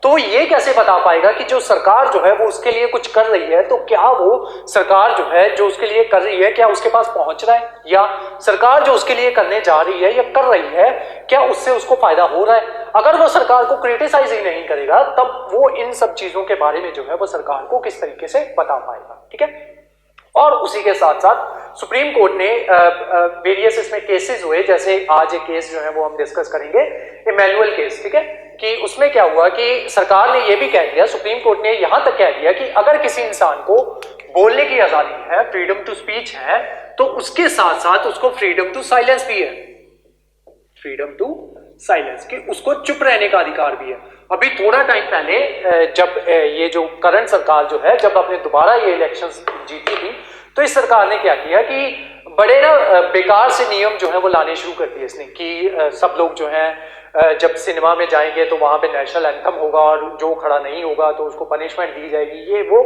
तो ये कैसे बता पाएगा कि जो सरकार जो है वो उसके लिए कुछ कर रही है, तो क्या वो सरकार जो है जो उसके लिए कर रही है क्या उसके पास पहुंच रहा है, या सरकार जो उसके लिए करने जा रही है या कर रही है क्या उससे उसको फायदा हो रहा है। अगर वो सरकार को क्रिटिसाइज ही नहीं करेगा तब वो इन सब चीजों के बारे में जो है वो सरकार को किस तरीके से बता पाएगा, ठीक है। और उसी के साथ साथ सुप्रीम कोर्ट ने वेरियस इसमें केसेस हुए, जैसे आज एक केस जो है वो हम डिस्कस करेंगे इमैनुअल केस, ठीक है। कि उसमें क्या हुआ कि सरकार ने ये भी कह दिया, सुप्रीम कोर्ट ने यहां तक कह दिया कि अगर किसी इंसान को बोलने की आजादी है, फ्रीडम टू स्पीच है, तो उसके साथ साथ उसको फ्रीडम टू साइलेंस भी है, फ्रीडम टू साइलेंस, कि उसको चुप रहने का अधिकार भी है। अभी थोड़ा टाइम पहले जब ये जो करंट सरकार जो है जब अपने दोबारा ये इलेक्शंस जीती थी, तो इस सरकार ने क्या किया कि बड़े ना बेकार से नियम जो है वो लाने शुरू कर दिए इसने कि सब लोग जो है जब सिनेमा में जाएंगे तो वहां पे नेशनल एंथम होगा और जो खड़ा नहीं होगा तो उसको पनिशमेंट दी जाएगी। ये वो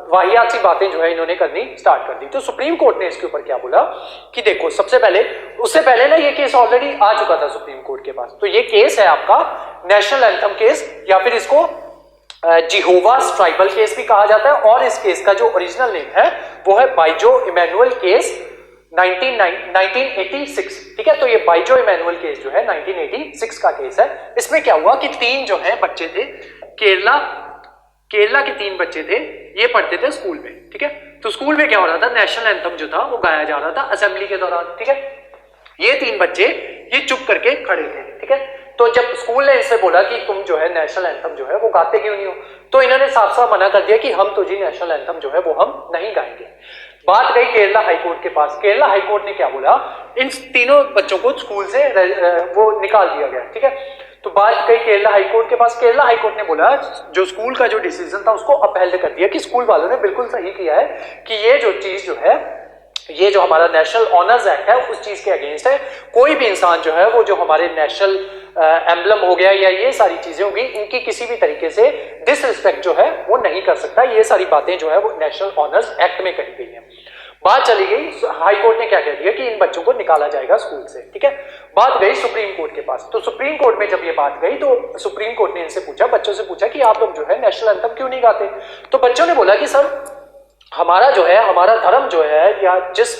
वाहियात सी बातें जो है इन्होंने करनी स्टार्ट कर दी। तो सुप्रीम कोर्ट ने इसके ऊपर क्या बोला कि देखो, सबसे पहले उससे पहले ना ये केस ऑलरेडी आ चुका था सुप्रीम कोर्ट के पास। तो ये केस है आपका नेशनल एंथम केस, या फिर इसको जिहोवास ट्राइबल केस भी कहा जाता है, और इस केस का जो ओरिजिनल नेम है वो है बाइजो इमैनुअल केस 1986, ठीक है। तो ये बाइजो इमैनुअल केस जो है 1986 का केस है। इसमें क्या हुआ कि तीन जो है बच्चे थे, केरला के तीन बच्चे थे, ये पढ़ते थे स्कूल में, ठीक है। तो स्कूल में क्या हो रहा था, नेशनल एंथम जो था वो गाया जा रहा था असेंबली के दौरान, ठीक है। ये तीन बच्चे ये चुप करके खड़े थे, ठीक है। तो जब स्कूल ने इनसे बोला कि तुम जो है नेशनल एंथम जो है वो गाते क्यों नहीं हो, तो इन्होंने साफ साफ मना कर दिया कि हम तो जी नेशनल एंथम जो है वो हम नहीं गाएंगे। बात गई केरला हाईकोर्ट के पास। केरला हाईकोर्ट ने क्या बोला, इन तीनों बच्चों को स्कूल से वो निकाल दिया गया, ठीक है। तो बात गई केरला हाईकोर्ट के पास। केरला हाईकोर्ट ने बोला, जो स्कूल का जो डिसीजन था उसको अपहेल्ड कर दिया कि स्कूल वालों ने बिल्कुल सही किया है कि ये जो चीज जो है, ये जो हमारा नेशनल ऑनर्स एक्ट है उस चीज के अगेंस्ट है। कोई भी इंसान जो है वो जो हमारे नेशनल एम्बलम हो गया या ये सारी चीजें होगी, इनकी किसी भी तरीके से डिसरिस्पेक्ट जो है वो नहीं कर सकता। ये सारी बातें जो है वो नेशनल ऑनर्स एक्ट में कही गई हैं। बात चली गई, हाई कोर्ट ने क्या कह दिया कि इन बच्चों को निकाला जाएगा स्कूल से, ठीक है। बात गई सुप्रीम कोर्ट के पास। तो सुप्रीम कोर्ट में जब ये बात गई तो सुप्रीम कोर्ट ने इनसे पूछा, बच्चों से पूछा कि आप लोग जो है नेशनल एंथम क्यों नहीं गाते। तो बच्चों ने बोला कि सर हमारा जो है, हमारा धर्म जो है, या जिस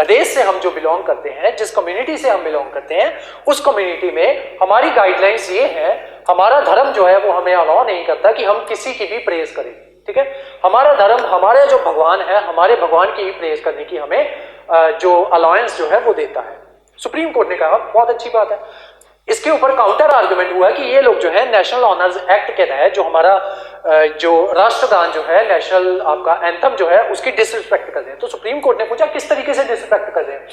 रेस से हम जो बिलोंग करते हैं, जिस कम्युनिटी से हम बिलोंग करते हैं, उस कम्युनिटी में हमारी गाइडलाइंस ये है, हमारा धर्म जो है वो हमें अलाउ नहीं करता कि हम किसी की भी प्रेज करें, ठीक है। हमारा धर्म, हमारे जो भगवान है, हमारे भगवान की ही प्रेज करने की हमें जो अलाउंस जो है वो देता है। सुप्रीम कोर्ट ने कहा बहुत अच्छी बात है। इसके ऊपर काउंटर आर्गुमेंट हुआ कि ये लोग जो है नेशनल ऑनर्स एक्ट के तहत जो हमारा जो राष्ट्रगान जो है, नेशनल आपका एंथम जो है, उसकी डिसरिस्पेक्ट कर रहे हैं। तो सुप्रीम कोर्ट ने पूछा किस तरीके से डिसरिस्पेक्ट कर रहे हैं।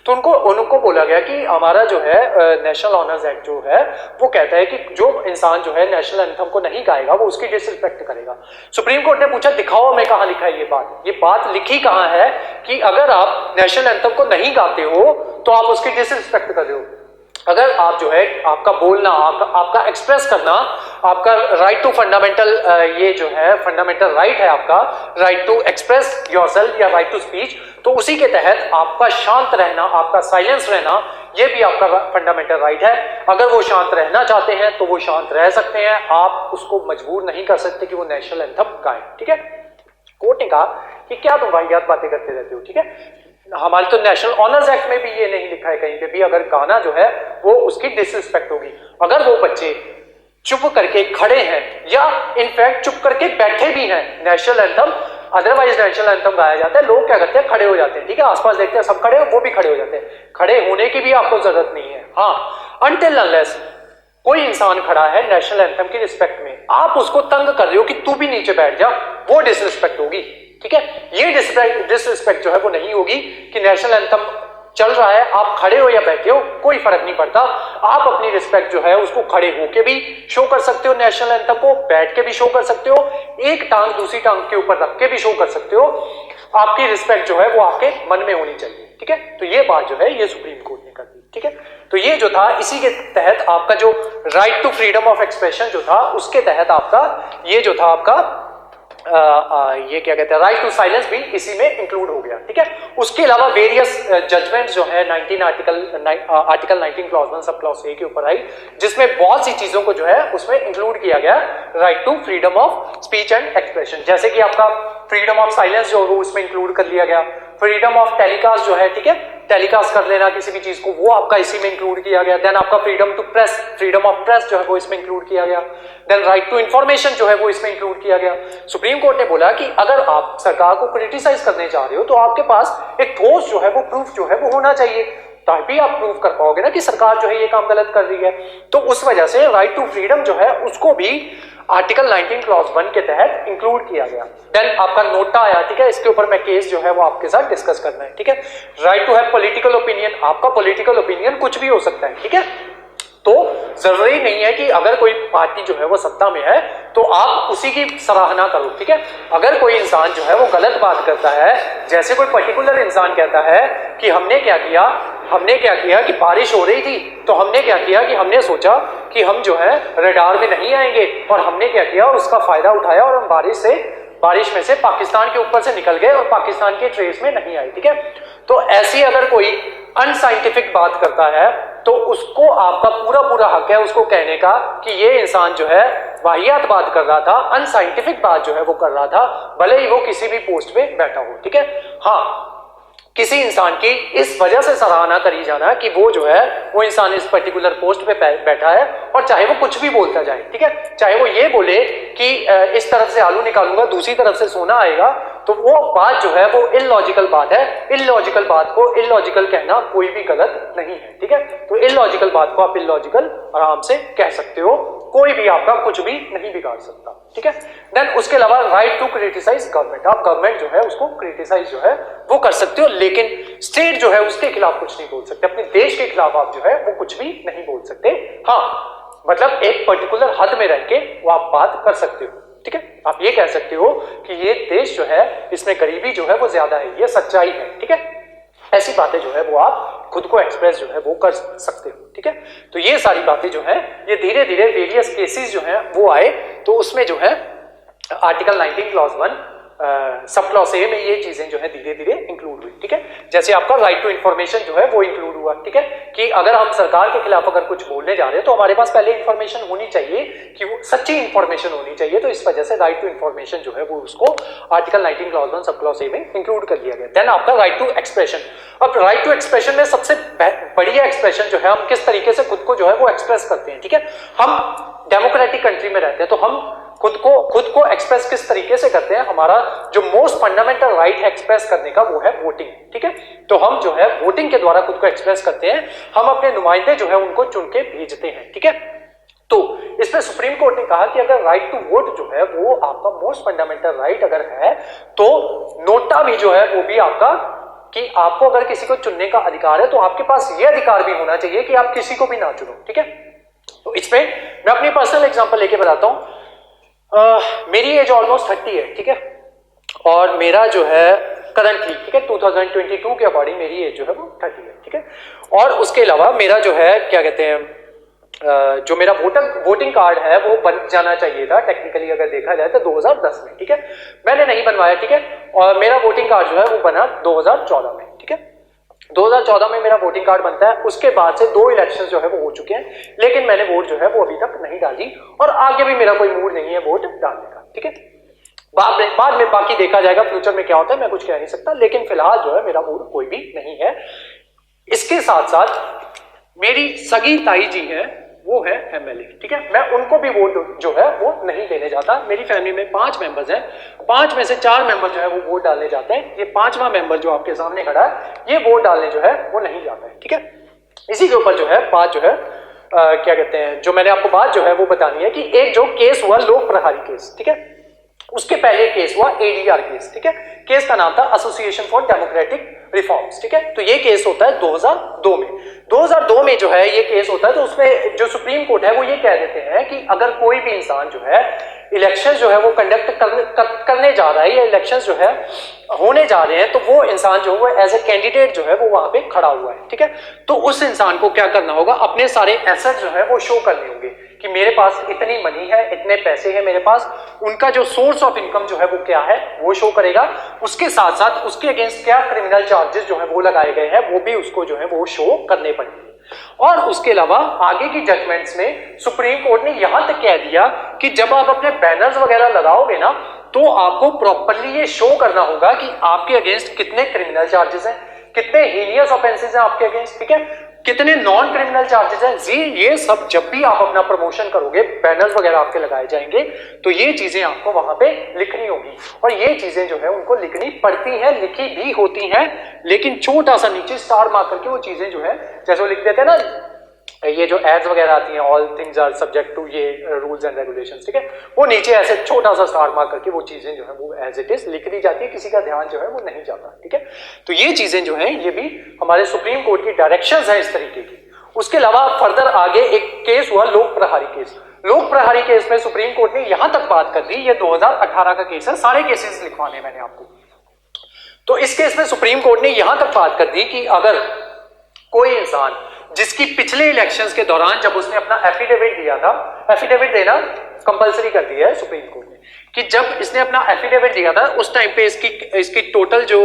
तो उनको बोला गया कि हमारा जो है नेशनल ऑनर्स एक्ट जो है वो कहता है कि जो इंसान जो है नेशनल एंथम को नहीं गाएगा वो उसकी डिसरिस्पेक्ट करेगा। सुप्रीम कोर्ट ने पूछा दिखाओ हमें कहाँ लिखा है ये बात लिखी कहाँ है कि अगर आप नेशनल एंथम को नहीं गाते हो तो आप उसकी डिसरिस्पेक्ट कर रहे हो। अगर आप जो है आपका बोलना, आपका एक्सप्रेस करना, आपका राइट टू फंडामेंटल, ये जो है फंडामेंटल राइट है आपका, राइट टू एक्सप्रेस योरसेल्फ या राइट टू स्पीच, तो उसी के तहत आपका शांत रहना, आपका साइलेंस रहना, ये भी आपका फंडामेंटल राइट है। अगर वो शांत रहना चाहते हैं तो वो शांत रह सकते हैं, आप उसको मजबूर नहीं कर सकते कि वो नेशनल एंथम गाएं, ठीक है। कोर्ट ने कहा कि क्या तुम वाहियात बातें करते रहते हो, ठीक है। हमारे तो नेशनल ऑनर्स एक्ट में भी ये नहीं लिखा है कहीं पे भी, अगर गाना जो है वो उसकी डिसरिस्पेक्ट होगी। अगर वो बच्चे चुप करके खड़े हैं या इनफैक्ट चुप करके बैठे भी हैं national anthem, otherwise national anthem गाया जाता है, लोग क्या करते हैं खड़े हो जाते हैं, ठीक है, आसपास देखते हैं सब खड़े हो, वो भी खड़े हो जाते हैं, खड़े होने की भी आपको जरूरत नहीं है। हाँ, अनटिल अनलेस कोई इंसान खड़ा है नेशनल एंथम की रिस्पेक्ट में, आप उसको तंग कर रहे हो कि तू भी नीचे बैठ जा, वो डिसरिस्पेक्ट होगी, ठीक है। ये डिसरिस्पेक्ट जो है वो नहीं होगी कि नेशनल एंथम चल रहा है, आप खड़े हो या बैठे हो कोई फर्क नहीं पड़ता, आप अपनी रिस्पेक्ट जो है उसको खड़े होके भी शो कर सकते हो, नेशनल एंथम को बैठ के भी शो कर सकते हो, एक टांग दूसरी टांग के ऊपर रख के भी शो कर सकते हो, आपकी रिस्पेक्ट जो है वो आपके मन में होनी चाहिए, ठीक है। तो ये बात जो है ये सुप्रीम कोर्ट ने कर दी, ठीक है। तो ये जो था इसी के तहत आपका जो right to freedom of expression जो था उसके तहत आपका ये जो था आपका ये क्या कहते हैं राइट टू साइलेंस भी इसी में इंक्लूड हो गया, ठीक है। उसके अलावा वेरियस जजमेंट्स जो है 19 article 19 clause 1 sub clause A के ऊपर आई, जिसमें बहुत सी चीजों को जो है उसमें इंक्लूड किया गया right to freedom of speech and expression, जैसे कि आपका फ्रीडम ऑफ साइलेंस जो वो इसमें इंक्लूड कर लिया गया, फ्रीडम ऑफ टेलीकास्ट जो है, ठीक है, टेलीकास्ट कर लेना किसी भी चीज को, वो आपका इसी में इंक्लूड किया गया। देन आपका freedom to press, freedom of press जो है वो इसमें इंक्लूड किया गया। देन राइट टू इंफॉर्मेशन जो है वो इसमें इंक्लूड किया गया। सुप्रीम कोर्ट ने बोला कि अगर आप सरकार को क्रिटिसाइज करने जा रहे हो तो आपके पास एक ठोस जो है वो प्रूफ जो है वो होना चाहिए, तभी आप प्रूव कर पाओगे ना कि सरकार जो है ये काम गलत कर रही है। तो उस वजह से राइट टू फ्रीडम जो है उसको भी आर्टिकल 19 क्लॉज 1 के तहत इंक्लूड किया गया। देन आपका नोटा आया, ठीक है, इसके ऊपर मैं केस जो है वो आपके साथ डिस्कस करना है, ठीक है। Right to have political opinion, आपका पॉलिटिकल ओपिनियन कुछ भी हो सकता है, ठीक है। तो जरूरी नहीं है कि अगर कोई पार्टी जो है वो सत्ता में है तो आप उसी की सराहना करो, ठीक है। अगर कोई इंसान जो है वो गलत बात करता है, जैसे कोई पर्टिकुलर इंसान कहता है कि हमने क्या किया कि बारिश हो रही थी तो हमने क्या किया कि हमने सोचा कि हम जो है रडार में नहीं आएंगे और हमने क्या किया और उसका फायदा उठाया और हम बारिश में से पाकिस्तान के ऊपर से निकल गए और पाकिस्तान के ट्रेस में नहीं आए, ठीक है। तो ऐसी अगर कोई अनसाइंटिफिक बात करता है तो उसको आपका पूरा हक है उसको कहने का कि ये इंसान जो है वाहियात बात कर रहा था, अनसाइंटिफिक बात जो है वो कर रहा था, भले ही वो किसी भी पोस्ट पे बैठा हो, ठीक है। हाँ, किसी इंसान की इस वजह से सराहना करी जाना कि वो जो है वो इंसान इस पर्टिकुलर पोस्ट पे बैठा है और चाहे वो कुछ भी बोलता जाए, ठीक है, चाहे वो ये बोले कि इस तरफ से आलू निकालूंगा दूसरी तरफ से सोना आएगा, तो वो बात जो है वो इलॉजिकल बात है। इलॉजिकल बात को इलॉजिकल कहना कोई भी गलत नहीं है, ठीक है। तो इलॉजिकल बात को आप इलॉजिकल आराम से कह सकते हो, कोई भी आपका कुछ भी नहीं बिगाड़ सकता, ठीक है। देन उसके अलावा राइट टू क्रिटिसाइज गवर्नमेंट, आप गवर्नमेंट जो है उसको क्रिटिसाइज जो है वो कर सकते हो, लेकिन स्टेट जो है उसके खिलाफ कुछ नहीं बोल सकते, अपने देश के खिलाफ आप जो है वो कुछ भी नहीं बोल सकते। हाँ, मतलब एक पर्टिकुलर हद में रह के वो आप बात कर सकते हो, ठीक है। आप ये कह सकते हो कि ये देश जो है इसमें गरीबी जो है वो ज्यादा है, ये सच्चाई है, ठीक है। ऐसी बातें जो है वो आप खुद को एक्सप्रेस जो है वो कर सकते हो, ठीक है। तो ये सारी बातें जो है ये धीरे धीरे वेरियस केसेस जो है वो आए, तो उसमें जो है article 19 clause 1 sub clause A में ये चीजें जो है धीरे धीरे इंक्लूड हुई, ठीक है। जैसे आपका राइट टू इंफॉर्मेशन जो है वो इंक्लूड हुआ, ठीक है, कि अगर हम सरकार के खिलाफ अगर कुछ बोलने जा रहे हैं तो हमारे पास पहले इंफॉर्मेशन होनी चाहिए कि वो सच्ची इंफॉर्मेशन होनी चाहिए, तो इस वजह से राइट टू इंफॉर्मेशन जो है वो उसको article 19 clause 1 sub clause A में इंक्लूड कर दिया गया। देन आपका राइट टू एक्सप्रेशन, अब राइट टू एक्सप्रेशन में सबसे बढ़िया एक्सप्रेशन जो है हम किस तरीके से खुद को जो है वो एक्सप्रेस करते हैं, ठीक है। हम डेमोक्रेटिक कंट्री में रहते हैं तो हम खुद को एक्सप्रेस किस तरीके से करते हैं, हमारा जो मोस्ट फंडामेंटल राइट है एक्सप्रेस करने का वो है वोटिंग, ठीक है। तो हम जो है वोटिंग के द्वारा खुद को एक्सप्रेस करते हैं, हम अपने नुमाइंदे जो है उनको चुन के भेजते हैं, ठीक है। तो इसमें सुप्रीम कोर्ट ने कहा कि अगर राइट टू वोट जो है वो आपका मोस्ट फंडामेंटल राइट अगर है तो नोटा भी जो है वो भी आपका, कि आपको अगर किसी को चुनने का अधिकार है तो आपके पास ये अधिकार भी होना चाहिए कि आप किसी को भी ना चुनो, ठीक है। तो इसमें मैं अपनी पर्सनल एग्जांपल लेके बताता हूं। मेरी एज ऑलमोस्ट 30 है, ठीक है, और मेरा जो है करंटली, ठीक है, 2022 के अकॉर्डिंग मेरी एज जो है वो 30 है, ठीक है। और उसके अलावा मेरा जो है क्या कहते हैं जो मेरा वोटिंग कार्ड है वो बन जाना चाहिए था टेक्निकली अगर देखा जाए तो 2010 में, ठीक है, मैंने नहीं बनवाया, ठीक है, और मेरा वोटिंग कार्ड जो है वो बना 2014 में, ठीक है। 2014 में मेरा वोटिंग कार्ड बनता है, उसके बाद से 2 इलेक्शंस जो है वो हो चुके हैं, लेकिन मैंने वोट जो है वो अभी तक नहीं डाली और आगे भी मेरा कोई मूड नहीं है वोट डालने का, ठीक है। बाद में बाकी देखा जाएगा फ्यूचर में क्या होता है, मैं कुछ कह नहीं सकता, लेकिन फिलहाल जो है मेरा मूड कोई भी नहीं है। इसके साथ साथ मेरी सगी ताई जी हैं वो है एमएलए, ठीक है। मैं उनको भी वोट जो है वो नहीं देने जाता। मेरी फैमिली में 5 मेंबर्स हैं, 5 में से 4 मेंबर जो है वो वोट डालने जाते हैं। ये 5वां मेंबर जो आपके सामने खड़ा है ये वोट डालने जो है वो नहीं जाता है, ठीक है। इसी के ऊपर जो है बात जो है क्या कहते हैं, जो मैंने आपको बात जो है वो बतानी है कि एक जो केस हुआ लोक प्रहारी केस, ठीक है, उसके पहले केस हुआ एडीआर केस, ठीक है। केस का नाम था एसोसिएशन फॉर डेमोक्रेटिक रिफॉर्म्स, ठीक है। तो ये केस होता है 2002 में। 2002 में जो है ये केस होता है, तो उसमें जो सुप्रीम कोर्ट है वो ये कह देते हैं कि अगर कोई भी इंसान जो है इलेक्शन जो है वो कंडक्ट करने जा रहा है या इलेक्शन जो है होने जा रहे हैं, तो वो इंसान जो है वो एज ए कैंडिडेट जो है वो वहां पे खड़ा हुआ है, ठीक है। तो उस इंसान को क्या करना होगा, अपने सारे एसेट जो है वो शो करने होंगे कि मेरे पास इतनी मनी है, इतने पैसे हैं मेरे पास। उनका जो सोर्स ऑफ इनकम जो है वो क्या है वो शो करेगा। उसके साथ साथ उसके अगेंस्ट क्या क्रिमिनल चार्जेस जो है वो लगाए गए हैं वो भी उसको जो है वो शो करने पड़ेंगे। और उसके अलावा आगे की जजमेंट्स में सुप्रीम कोर्ट ने यहां तक कह दिया कि जब आप अपने बैनर्स वगैरह लगाओगे ना, तो आपको प्रॉपर्ली ये शो करना होगा कि आपके अगेंस्ट कितने क्रिमिनल चार्जेस हैं, कितने हीनियस ऑफेंसेस हैं आपके अगेंस्ट, ठीक है, कितने नॉन क्रिमिनल चार्जेस हैं जी। ये सब जब भी आप अपना प्रमोशन करोगे, बैनर्स वगैरह आपके लगाए जाएंगे, तो ये चीजें आपको वहां पे लिखनी होगी। और ये चीजें जो है उनको लिखनी पड़ती हैं, लिखी भी होती हैं, लेकिन छोटा सा नीचे स्टार मार करके वो चीजें जो है, जैसे वो लिख देते हैं ना, ये जो एड्स वगैरह आती हैं, all things are subject to ये रूल्स एंड रेगुलेशंस, ठीक है, वो नीचे ऐसे छोटा सा स्टार मार्क करके वो चीजें जो है वो एज इट इज लिख दी जाती है, किसी का ध्यान जो है वो नहीं जाता, ठीक है। तो ये चीजें जो है ये भी हमारे सुप्रीम कोर्ट की डायरेक्शंस है इस तरीके की। उसके अलावा फर्दर आगे एक केस हुआ लोक प्रहारी केस। लोक प्रहारी केस में सुप्रीम कोर्ट ने यहां तक बात कर दी, ये 2018 का केस है, सारे केसेस लिखवाने मैंने आपको। तो इस केस में सुप्रीम कोर्ट ने यहां तक बात कर दी कि अगर कोई इंसान जिसकी पिछले इलेक्शंस के दौरान जब उसने अपना एफिडेविट दिया था, एफिडेविट देना कंपलसरी कर दिया है सुप्रीम कोर्ट ने, कि जब इसने अपना एफिडेविट दिया था उस टाइम पे इसकी टोटल जो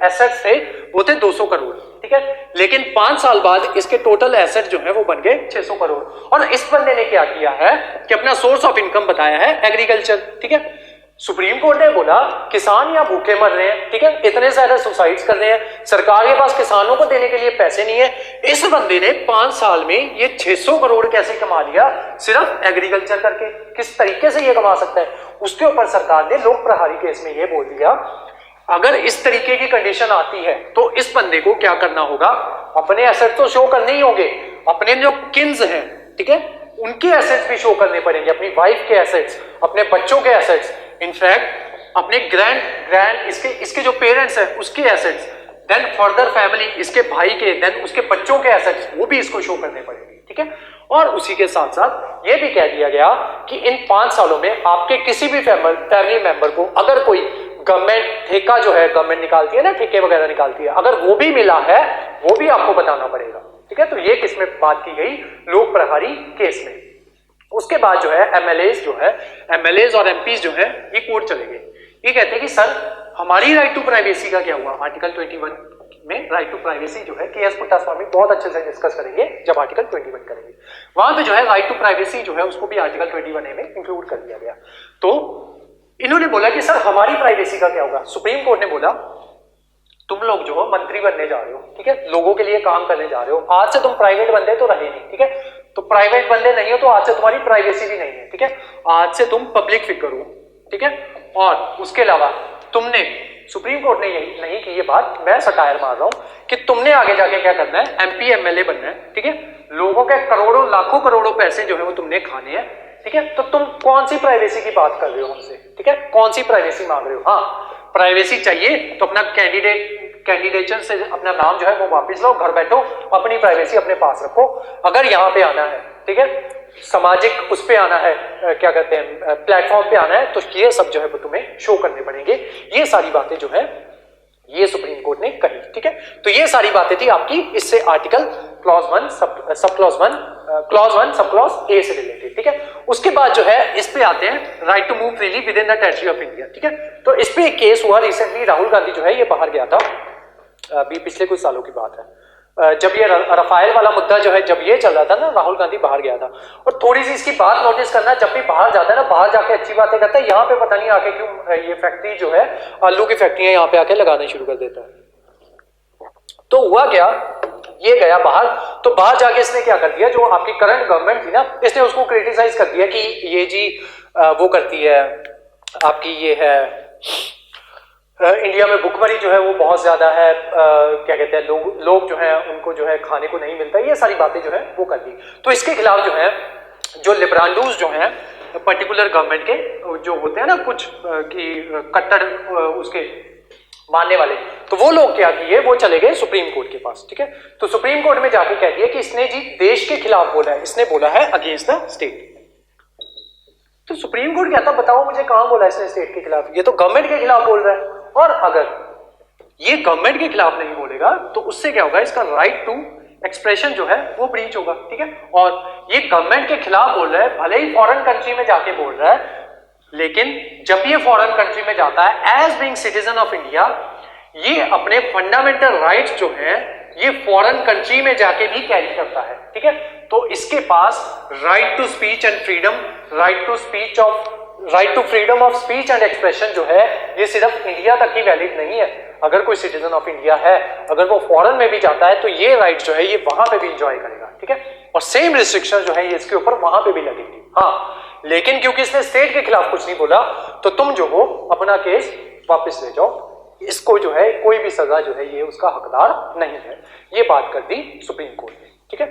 एसेट्स थे वो थे 200 करोड़, ठीक है। लेकिन 5 साल बाद इसके टोटल एसेट जो है वो बन गए 600 करोड़। और इस बंदे ने क्या किया है कि अपना सोर्स ऑफ इनकम बताया है एग्रीकल्चर, ठीक है। सुप्रीम कोर्ट ने बोला किसान यहाँ भूखे मर रहे हैं, ठीक है, इतने सारे सुसाइड्स कर रहे हैं, सरकार के पास किसानों को देने के लिए पैसे नहीं है। इस बंदे ने 5 साल में ये 600 करोड़ कैसे कमा लिया सिर्फ एग्रीकल्चर करके, किस तरीके से ये कमा सकता है। उसके ऊपर सरकार ने लोक प्रहारी केस में ये बोल दिया, अगर इस तरीके की कंडीशन आती है तो इस बंदे को क्या करना होगा, अपने एसेट तो शो करने ही होंगे, अपने जो किन्स हैं, ठीक है, उनके एसेट्स भी शो करने पड़ेंगे, अपनी वाइफ के एसेट्स, अपने बच्चों के एसेट्स, इनफैक्ट अपने ग्रैंड इसके जो पेरेंट्स हैं उसके एसेट्स, देन फर्दर फैमिली, इसके भाई के, देन उसके बच्चों के एसेट्स, वो भी इसको शो करने पड़ेंगे, ठीक है। और उसी के साथ साथ ये भी कह दिया गया कि इन 5 सालों में आपके किसी भी फैमिली मेंबर को अगर कोई गवर्नमेंट ठेका जो है गवर्नमेंट निकालती है ना, ठेके वगैरह निकालती है, अगर वो भी मिला है वो भी आपको बताना पड़ेगा, ठीक है। तो ये किस में बात की गई, लोक प्रहारी केस में। उसके बाद जो है एमएलएज और एमपीज जो है ये कोर्ट चले गए। ये कहते हैं कि सर हमारी राइट टू प्राइवेसी का क्या हुआ। आर्टिकल 21 में राइट टू प्राइवेसी जो है के.एस. पुट्टास्वामी बहुत अच्छे से डिस्कस करेंगे जब आर्टिकल 21 करेंगे। वहां पे जो है राइट टू प्राइवेसी जो है उसको भी आर्टिकल 21A में इंक्लूड कर दिया गया। तो इन्होंने बोला कि सर हमारी प्राइवेसी का क्या होगा। सुप्रीम कोर्ट ने बोला तुम लोग जो हो मंत्री बनने जा रहे हो, ठीक है, लोगों के लिए काम करने जा रहे हो, आज से तुम प्राइवेट बंदे तो रहे नहीं, ठीक है, तो प्राइवेट बंदे नहीं हो तो आज से तुम्हारी प्राइवेसी भी नहीं है, ठीक है, आज से तुम पब्लिक फिगर हो, ठीक है। और उसके अलावा तुमने, सुप्रीम कोर्ट ने यही नहीं की ये बात, मैं सटायर मार रहा हूं कि तुमने आगे जाके क्या करना है, एमपी एमएलए बनना है, ठीक है, लोगों के करोड़ों लाखों करोड़ों पैसे जो है वो तुमने खाने हैं, ठीक है। तो तुम कौन सी प्राइवेसी की बात कर रहे हो हमसे, ठीक है, कौन सी प्राइवेसी मांग रहे हो। हाँ प्राइवेसी चाहिए तो अपना कैंडिडेचर से अपना नाम जो है वो वापस लो, घर बैठो, अपनी प्राइवेसी अपने पास रखो। अगर यहाँ पे आना है, ठीक है, सामाजिक उस पे आना है, क्या कहते हैं, प्लेटफॉर्म पे आना है, तो ये सब जो है वो तुम्हें शो करने पड़ेंगे। ये सारी बातें जो है ये सुप्रीम कोर्ट ने कही, ठीक है। तो ये सारी बातें थी आपकी इससे article clause 1 sub clause A से रिलेटेड, ठीक है। उसके बाद जो है इस पे आते हैं right to move freely within the territory of India, ठीक है। तो इस पे एक केस हुआ रिसेंटली, राहुल गांधी जो है ये बाहर गया था, अभी पिछले कुछ सालों की बात है, जब ये रफाइल वाला मुद्दा जो है जब ये चल रहा था ना, राहुल गांधी बाहर गया था। और थोड़ी सी इसकी बात नोटिस करना, जब भी बाहर जाता है ना, बाहर जाके अच्छी बातें करता है, यहाँ पे पता नहीं आके क्यों ये फैक्ट्री जो है आलू की फैक्ट्रियां यहाँ पे आके लगाने शुरू कर देता है। तो हुआ क्या, ये गया बाहर तो बाहर जाके इसने क्या कर दिया, जो आपकी करंट गवर्नमेंट थी ना, इसने उसको क्रिटिसाइज कर दिया कि ये जी वो करती है आपकी, ये है इंडिया में भुखमरी जो है वो बहुत ज्यादा है, क्या कहते हैं, लोग जो है उनको जो है खाने को नहीं मिलता, ये सारी बातें जो है वो कर दी। तो इसके खिलाफ जो है जो लिबरालूज जो हैं पर्टिकुलर गवर्नमेंट के जो होते हैं ना कुछ कि कट्टर उसके मानने वाले, तो वो लोग क्या किए, वो चले गए सुप्रीम कोर्ट के पास। ठीक है, तो सुप्रीम कोर्ट में जाके कह दिया कि इसने जी देश के खिलाफ बोला है, इसने बोला है अगेंस्ट द स्टेट। तो सुप्रीम कोर्ट कहता बताओ मुझे कहां बोला इसने स्टेट के खिलाफ, ये तो गवर्नमेंट के खिलाफ बोल रहा है। और अगर ये गवर्नमेंट के खिलाफ नहीं बोलेगा तो उससे क्या होगा, इसका राइट टू एक्सप्रेशन जो है वो ब्रीच होगा। ठीक है, और ये गवर्नमेंट के खिलाफ बोल रहा है, भले ही फॉरेन कंट्री में जाके बोल रहा है, लेकिन जब ये फॉरेन कंट्री में जाता है as being citizen of India, ये अपने फंडामेंटल राइट्स जो है ये फॉरेन कंट्री में जाके भी कैरी करता है। ठीक है, तो इसके पास right to speech and freedom, right to freedom of speech and expression जो है ये सिर्फ इंडिया तक ही वैलिड नहीं है। अगर कोई सिटीजन ऑफ इंडिया है, अगर वो फॉरेन में भी जाता है तो ये राइट जो है ये वहां पे भी इंजॉय करेगा। ठीक है, और सेम रिस्ट्रिक्शन जो है ये इसके ऊपर वहां पे भी लगेगी। हाँ, लेकिन क्योंकि इसने स्टेट के खिलाफ कुछ नहीं बोला तो तुम जो हो अपना केस वापस ले जाओ, इसको जो है कोई भी सजा जो है ये उसका हकदार नहीं है। ये बात कर दी सुप्रीम कोर्ट ने। ठीक है,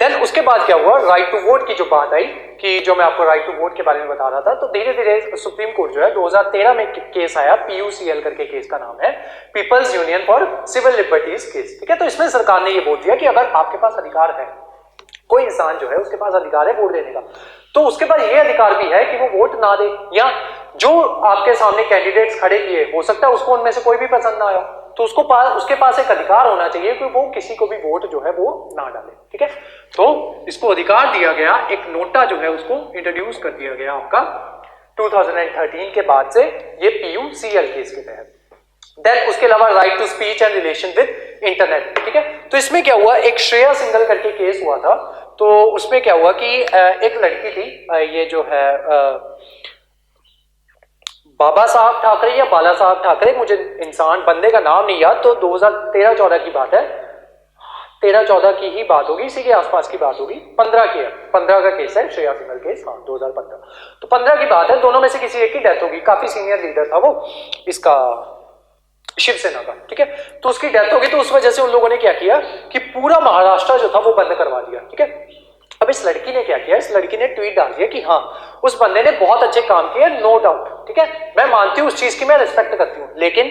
देन उसके बाद क्या हुआ, राइट टू वोट की जो बात आई, कि जो मैं आपको राइट टू वोट के बारे में बता रहा था, तो धीरे धीरे सुप्रीम कोर्ट जो है 2013 में केस आया, PUCL करके केस का नाम है, People's Union for Civil Liberties case. ठीक है, तो इसमें सरकार ने ये बोल दिया कि अगर आपके पास अधिकार है, कोई इंसान जो है उसके पास अधिकार है वोट देने का, तो उसके पास ये अधिकार भी है कि वो वोट ना दे, या जो आपके सामने कैंडिडेट्स खड़े किए हो सकता है उसको उनमें से कोई भी पसंद ना आया, तो उसके पास एक अधिकार होना चाहिए कि वो किसी को भी वोट जो है वो ना डाले। ठीक है, तो इसको अधिकार दिया गया, एक नोटा जो है उसको इंट्रोड्यूस कर दिया गया आपका 2013 के बाद से ये PUCL केस के तहत। देन उसके अलावा right to speech and relation with internet. ठीक है, तो इसमें क्या हुआ, एक श्रेया सिंघल करके केस हुआ था, तो उसमें क्या हुआ कि एक लड़की थी, ये जो है बाबा साहब ठाकरे या बाला साहब ठाकरे, मुझे इंसान बंदे का नाम नहीं याद, तो 2013-14 की बात है, 13-14 की ही बात होगी, इसी के आसपास की बात होगी, 15 का केस है, श्रेया सिंघल केस, हाँ 2015। तो 15 की बात है, दोनों में से किसी एक की डेथ होगी, काफी सीनियर लीडर था वो इसका शिवसेना का। ठीक है, तो उसकी डेथ होगी, तो उस वजह से उन लोगों ने क्या किया कि पूरा महाराष्ट्र जो था वो बंद करवा दिया। ठीक है, अब इस लड़की ने क्या किया, इस लड़की ने ट्वीट डाल दिया कि हाँ उस बंदे ने बहुत अच्छे काम किए, नो डाउट। ठीक है, मैं मानती हूँ उस चीज की, मैं रिस्पेक्ट करती हूँ, लेकिन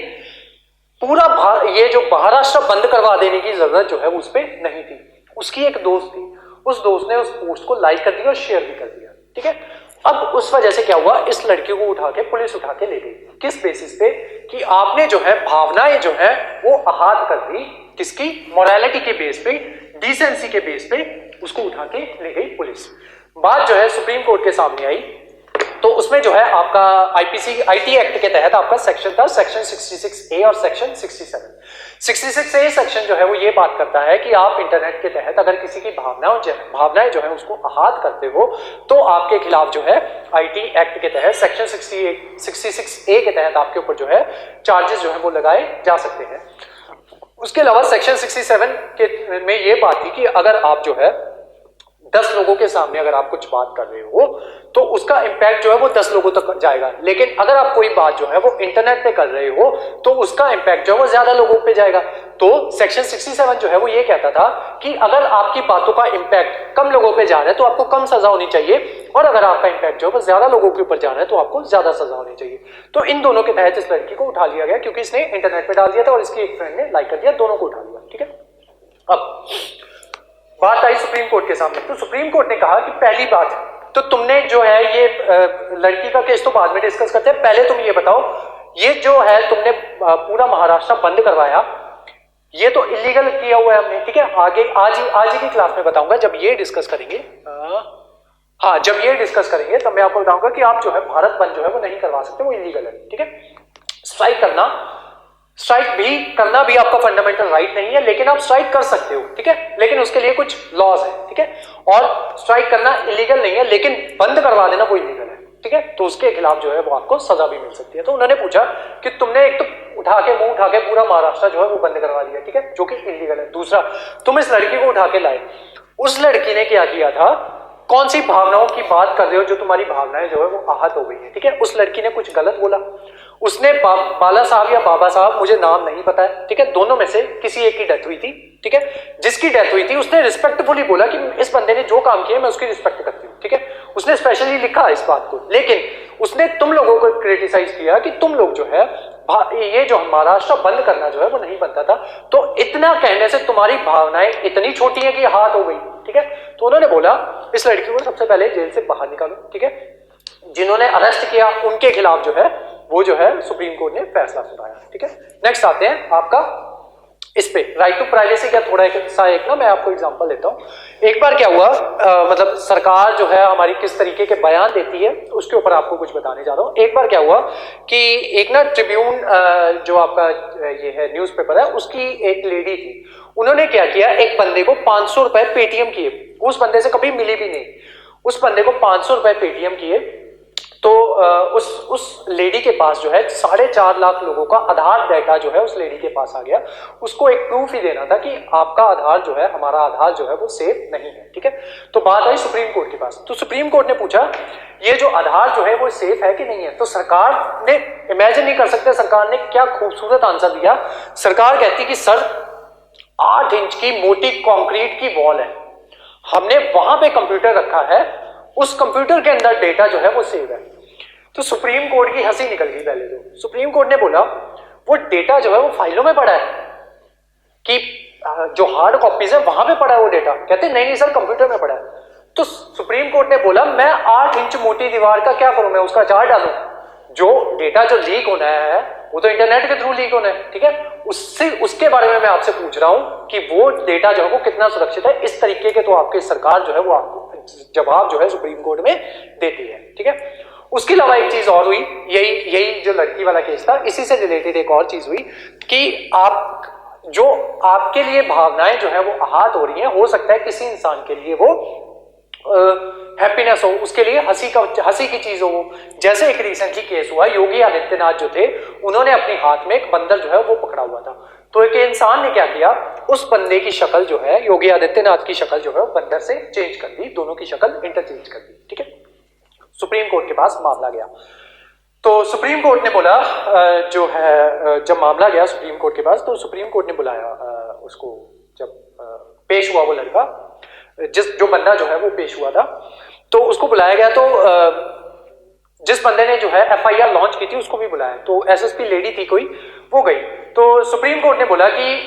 पूरा ये जो महाराष्ट्र बंद करवा देने की जरूरत जो है उस पर नहीं थी। उसकी एक दोस्त थी, उस दोस्त ने उस पोस्ट को लाइक कर दिया और शेयर भी कर दिया। ठीक है, अब उस वजह से क्या हुआ, इस लड़की को उठा के पुलिस उठा के ले गई। किस बेसिस पे, कि आपने जो है भावनाएं जो है वो आहत कर दी, किसकी, मोरालिटी के बेस पे, डिसेंसी के बेस पे उसको उठा के ले गई पुलिस। बात जो है सुप्रीम कोर्ट के सामने आई, तो उसमें जो है आपका IT एक्ट के तहत आपका सेक्शन था, सेक्शन 66A और सेक्शन 67। 66A सेक्शन जो है वो ये बात करता है कि आप इंटरनेट के तहत अगर किसी की भावनाएं जो है उसको आहत करते हो तो आपके खिलाफ जो है IT एक्ट के तहत सेक्शन 66A के तहत आपके ऊपर जो है चार्जेस जो है वो लगाए जा सकते हैं। उसके अलावा सेक्शन 67 के में ये बात थी कि अगर आप जो है 10 लोगों के सामने अगर आप कुछ बात कर रहे हो तो उसका इंपैक्ट जो है वो 10 लोगों तक जाएगा, लेकिन अगर आप कोई बात जो है वो इंटरनेट पे कर रहे हो तो उसका इंपैक्ट जो है वो ज्यादा लोगों पे जाएगा। तो सेक्शन 67 जो है वो ये कहता था कि अगर आपकी बातों का इंपैक्ट कम लोगों पे जा रहा है तो आपको कम सजा होनी चाहिए, और अगर आपका इंपैक्ट जो है वो ज्यादा लोगों के ऊपर जा रहा है तो आपको ज्यादा सजा होनी चाहिए। तो इन दोनों के तहत इस लड़की को उठा लिया गया, क्योंकि इसने इंटरनेट पे डाल दिया था और इसकी एक फ्रेंड ने लाइक कर दिया, दोनों को उठा लिया। ठीक है, अब बात आई सुप्रीम कोर्ट के सामने, तो सुप्रीम कोर्ट ने कहा कि पहली बात तो तुमने जो है ये लड़की का केस तो बाद में डिस्कस करते हैं, पहले तुम ये बताओ ये जो है तुमने पूरा महाराष्ट्र बंद करवाया, ये तो इलीगल किया हुआ है हमने। ठीक है, आगे आज ही की क्लास में बताऊंगा जब ये डिस्कस करेंगे, हाँ जब ये डिस्कस करेंगे तब मैं आपको बताऊंगा कि आप जो है भारत बंद जो है वो नहीं करवा सकते, वो इलीगल है। ठीक है, स्ट्राइक भी करना भी आपका फंडामेंटल राइट नहीं है, लेकिन आप स्ट्राइक कर सकते हो। ठीक है, लेकिन उसके लिए कुछ लॉज है। ठीक है, और स्ट्राइक करना इलीगल नहीं है, लेकिन बंद करवा देना वो इलीगल है। ठीक ठीक है, तो उसके खिलाफ जो है वो आपको सजा भी मिल सकती है। तो उन्होंने पूछा कि तुमने एक तो मुंह उठा के पूरा महाराष्ट्र जो है वो बंद करवा दिया, ठीक है, जो कि इलीगल है। दूसरा, तुम इस लड़की को उठा के लाए, उस लड़की ने क्या किया था, कौन सी भावनाओं की बात कर रहे हो जो तुम्हारी भावनाएं जो है वो आहत हो गई है, ठीक है। उस लड़की ने कुछ गलत बोला, उसने बाला साहब या बाबा साहब, मुझे नाम नहीं पता है, ठीक है, दोनों में से किसी एक की डेथ हुई थी, ठीक है। जिसकी डेथ हुई थी उसने रिस्पेक्टफुली बोला कि इस बंदे ने जो काम किया मैं उसकी रिस्पेक्ट करती हूँ, ठीक है। उसने स्पेशली लिखा इस बात को, लेकिन उसने तुम लोगों को क्रिटिसाइज किया कि तुम लोग जो है ये जो महाराष्ट्र बंद करना जो है वो नहीं बनता था। तो इतना कहने से तुम्हारी भावनाएं इतनी छोटी है कि हाथ हो गई, ठीक है। तो उन्होंने बोला इस लड़की को सबसे पहले जेल से बाहर निकालो, ठीक है। जिन्होंने अरेस्ट किया उनके खिलाफ जो है वो जो है सुप्रीम कोर्ट ने फैसला सुनाया, ठीक है। नेक्स्ट आते हैं आपका इस पे राइट टू प्राइवेसी का थोड़ा एक ना मैं आपको एग्जांपल देता हूं। एक बार क्या हुआ, मतलब सरकार जो है हमारी किस तरीके के बयान देती है उसके ऊपर आपको कुछ बताने जा रहा हूं। एक बार क्या हुआ कि एक ना ट्रिब्यून जो आपका ये है न्यूज़पेपर है उसकी एक लेडी थी, उन्होंने क्या किया, एक बंदे को 500 रुपए पेटीएम किए, उस बंदे से कभी मिली भी नहीं, उस बंदे को 500 रुपए पेटीएम किए। तो उस लेडी के पास जो है 4.5 लाख लोगों का आधार डाटा जो है उस लेडी के पास आ गया। उसको एक प्रूफ ही देना था कि आपका आधार जो है, हमारा आधार जो है वो सेफ नहीं है, ठीक है। तो बात आई सुप्रीम कोर्ट के पास, तो सुप्रीम कोर्ट ने पूछा ये जो आधार जो है वो सेफ है कि नहीं है। तो सरकार ने, इमेजिन नहीं कर सकते सरकार ने क्या खूबसूरत आंसर दिया। सरकार कहती कि सर 8 इंच की मोटी कंक्रीट की वॉल है, हमने वहां पे कंप्यूटर रखा है, उस कंप्यूटर के अंदर डेटा जो है वो सेव है। तो सुप्रीम कोर्ट की हंसी निकल गई पहले तो। सुप्रीम कोर्ट ने बोला वो डेटा जो है वो फाइलों में पड़ा है कि जो हार्ड कॉपीज है वहां पे पड़ा है वो डेटा। कहते नहीं सर कंप्यूटर में पड़ा है। तो सुप्रीम कोर्ट ने बोला मैं 8 इंच मोटी दीवार का क्या करूं, मैं उसका चार्ट डालूं? जो डेटा जो लीक होना है वो तो इंटरनेट के थ्रू लीक होना है, ठीक है। उसके बारे में मैं आपसे पूछ रहा हूं कि वो डेटा जो है वो कितना सुरक्षित है। इस तरीके के तो आपकी सरकार जो है वो आपको जवाब जो है सुप्रीम कोर्ट में देती है, ठीक है। उसके अलावा एक चीज और हुई, यही जो लड़की वाला केस था, इसी से रिलेटेड एक और चीज हुई कि आप जो आपके लिए भावनाएं जो है वो आहत हो रही हैं, हो सकता है किसी इंसान के लिए वो हैप्पीनेस हो, उसके लिए हंसी की चीज हो। जैसे एक रिसेंटली केस हुआ, योगी आदित्यनाथ जो थे उन्होंने अपने हाथ में एक बंदर जो है वो पकड़ा हुआ था। तो एक इंसान ने क्या किया, उस बंदे की शक्ल जो है, योगी आदित्यनाथ की शक्ल जो है बंदर से चेंज कर दी, दोनों की शक्ल इंटरचेंज कर दी, ठीक है। सुप्रीम कोर्ट के पास मामला गया, तो सुप्रीम कोर्ट ने बोला जो है, जब मामला गया सुप्रीम कोर्ट के पास तो सुप्रीम कोर्ट ने बुलाया उसको, जब पेश हुआ वो लड़का, जो बंदा जो है वो पेश हुआ था, तो उसको बुलाया गया। तो जिस बंदे ने जो है एफआईआर लॉन्च की थी उसको भी बुलाया। तो एसएसपी लेडी थी कोई, वो गई। तो सुप्रीम कोर्ट ने बोला कि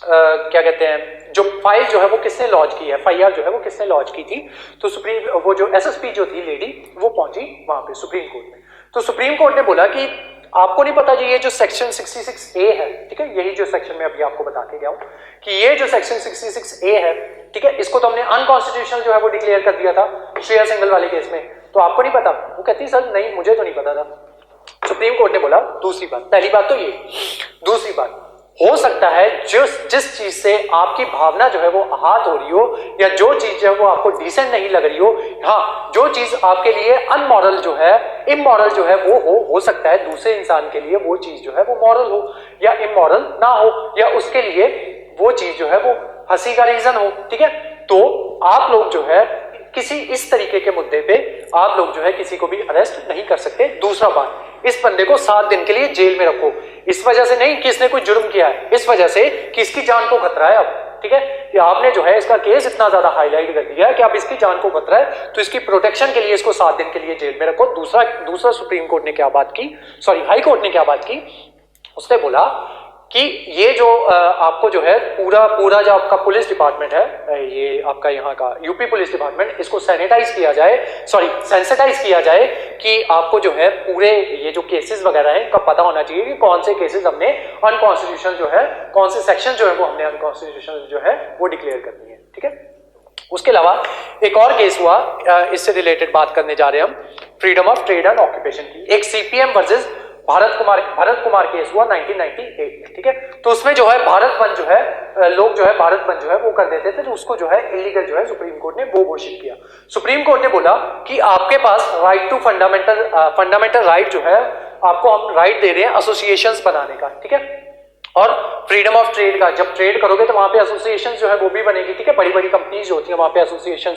क्या कहते हैं, जो फाइल जो है वो किसने लॉन्च की है, एफआईआर जो है वो किसने लॉन्च की थी। तो वो जो एसएसपी जो थी लेडी वो पहुंची वहां पे सुप्रीम कोर्ट में। तो सुप्रीम कोर्ट ने बोला कि आपको नहीं पता जी ये जो सेक्शन 66A है, ठीक है, यही जो सेक्शन में अभी आपको बता के गया हूं कि ये जो सेक्शन 66A है, ठीक है, इसको तो हमने अनकॉन्स्टिट्यूशनल जो है वो डिक्लेयर कर दिया था श्रेया सिंघल वाले केस में। तो आपको नहीं पता? वो कहती सर नहीं मुझे तो नहीं पता था। सुप्रीम कोर्ट ने बोला दूसरी बात, पहली बात तो ये, दूसरी बात, हो सकता है जिस चीज से आपकी भावना जो है वो आहत हो रही हो, या जो चीज है वो आपको डिसेंट नहीं लग रही हो, हाँ, जो चीज आपके लिए अनमॉरल जो है, इमॉरल जो है वो हो सकता है दूसरे इंसान के लिए वो चीज जो है वो मॉरल हो या इमॉरल ना हो, या उसके लिए वो चीज जो है वो हंसी का रीजन हो, ठीक है। तो आप लोग जो है किसी इस तरीके के मुद्दे पे आप लोग जो है किसी को भी अरेस्ट नहीं कर सकते। दूसरा बात, इस बंदे को 7 दिन के लिए जेल में रखो, इस वजह से नहीं कि इसने कोई जुर्म किया है, इस वजह से कि इसकी जान को खतरा है अब, ठीक है। कि आपने जो है इसका केस इतना ज्यादा हाईलाइट कर दिया है कि आप इसकी जान को खतरा है, तो इसकी प्रोटेक्शन के लिए इसको 7 दिन के लिए जेल में रखो। दूसरा सुप्रीम कोर्ट ने क्या बात की, सॉरी हाई कोर्ट ने क्या बात की, उसने बोला कि ये जो आपको जो है पूरा जो आपका पुलिस डिपार्टमेंट है, ये आपका यहाँ का यूपी पुलिस डिपार्टमेंट, इसको सैनिटाइज किया जाए, सॉरी सेंसिटाइज किया जाए कि आपको जो है पूरे ये जो केसेस वगैरह हैं इनका पता होना चाहिए कि कौन से केसेस हमने अनकॉन्स्टिट्यूशनल जो है, कौन से सेक्शन जो है वो हमने अनकॉन्स्टिट्यूशनल जो है वो डिक्लेयर करनी है, ठीक है। उसके अलावा एक और केस हुआ, इससे रिलेटेड बात करने जा रहे हैं हम, freedom of trade and occupation की। एक CPM versus Bharat Kumar case हुआ 1998 में, ठीक है। तो उसमें जो है भारत बंद जो है लोग जो है भारत बंद जो है वो कर देते थे, तो उसको जो है इलीगल जो है सुप्रीम कोर्ट ने वो घोषित किया। सुप्रीम कोर्ट ने बोला कि आपके पास राइट टू फंडामेंटल राइट जो है, आपको हम राइट दे रहे हैं एसोसिएशंस बनाने का, ठीक है, और फ्रीडम ऑफ ट्रेड का। जब ट्रेड करोगे तो वहां पे एसोसिएशन जो है वो भी बनेगी, ठीक है। बड़ी बड़ी कंपनीज जो होती है वहां पे एसोसिएशन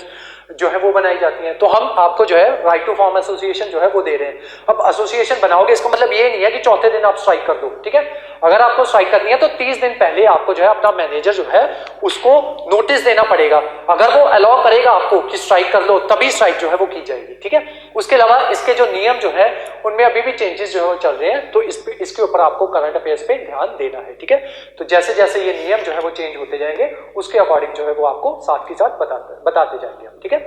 जो है वो बनाई जाती हैं। तो हम आपको जो है राइट टू फॉर्म एसोसिएशन जो है वो दे रहे हैं। अब एसोसिएशन बनाओगे, इसका मतलब ये नहीं है कि चौथे दिन आप स्ट्राइक कर दो, ठीक है। अगर आपको स्ट्राइक करनी है तो 30 दिन पहले आपको जो है अपना मैनेजर जो है उसको नोटिस देना पड़ेगा। अगर वो अलाउ करेगा आपको कि स्ट्राइक कर लो, तभी स्ट्राइक जो है वो की जाएगी, ठीक है। उसके अलावा इसके जो नियम जो है उनमें अभी भी चेंजेस जो है चल रहे हैं, तो इसके ऊपर आपको करंट अफेयर्स पे ध्यान देना है, ठीक है। तो जैसे जैसे ये नियम जो है वो चेंज होते जाएंगे, उसके अकॉर्डिंग जो है वो आपको साथ के साथ बताते जाएंगे हम, ठीक है।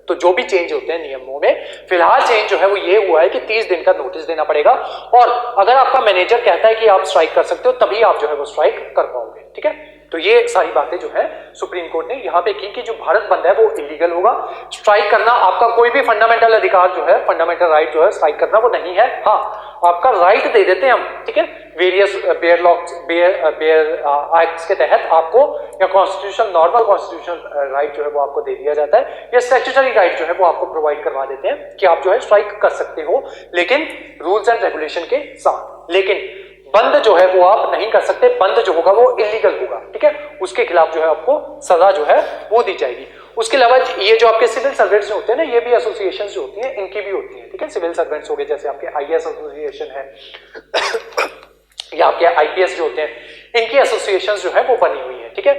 तो जो भी चेंज होते हैं नियमों में, फिलहाल चेंज जो है वो ये हुआ है कि 30 दिन का नोटिस देना पड़ेगा, और अगर आपका मैनेजर कहता है कि आप स्ट्राइक कर सकते हो, तभी आप जो है वो स्ट्राइक कर पाओगे, ठीक है। तो ये सारी बातें जो है सुप्रीम कोर्ट ने यहाँ पे की कि जो भारत बंद है वो इलीगल होगा। स्ट्राइक करना आपका कोई भी फंडामेंटल अधिकार जो है, फंडामेंटल राइट जो है स्ट्राइक करना वो नहीं है। हाँ, आपका राइट दे देते हैं हम, ठीक है, वेरियस बेयर एक्ट्स के तहत आपको, या कॉन्स्टिट्यूशन नॉर्मल कॉन्स्टिट्यूशनल राइट जो है वो आपको दे दिया जाता है, या स्टैट्यूटरी राइट जो है वो आपको प्रोवाइड करवा देते हैं कि आप जो है स्ट्राइक कर सकते हो, लेकिन रूल्स एंड रेगुलेशन के साथ। लेकिन बंद जो है वो आप नहीं कर सकते, बंद जो होगा वो इलीगल होगा, ठीक है। उसके खिलाफ जो है आपको सजा जो है वो दी जाएगी। उसके अलावा ये जो आपके सिविल सर्वेंट्स जो होते हैं ना, ये भी एसोसिएशन जो होती हैं इनकी भी होती हैं, ठीक है। सिविल सर्वेंट्स हो गए, जैसे आपके आईएएस एसोसिएशन है या आपके आईपीएस जो होते हैं, इनकी एसोसिएशन जो है वो बनी हुई है, ठीक है।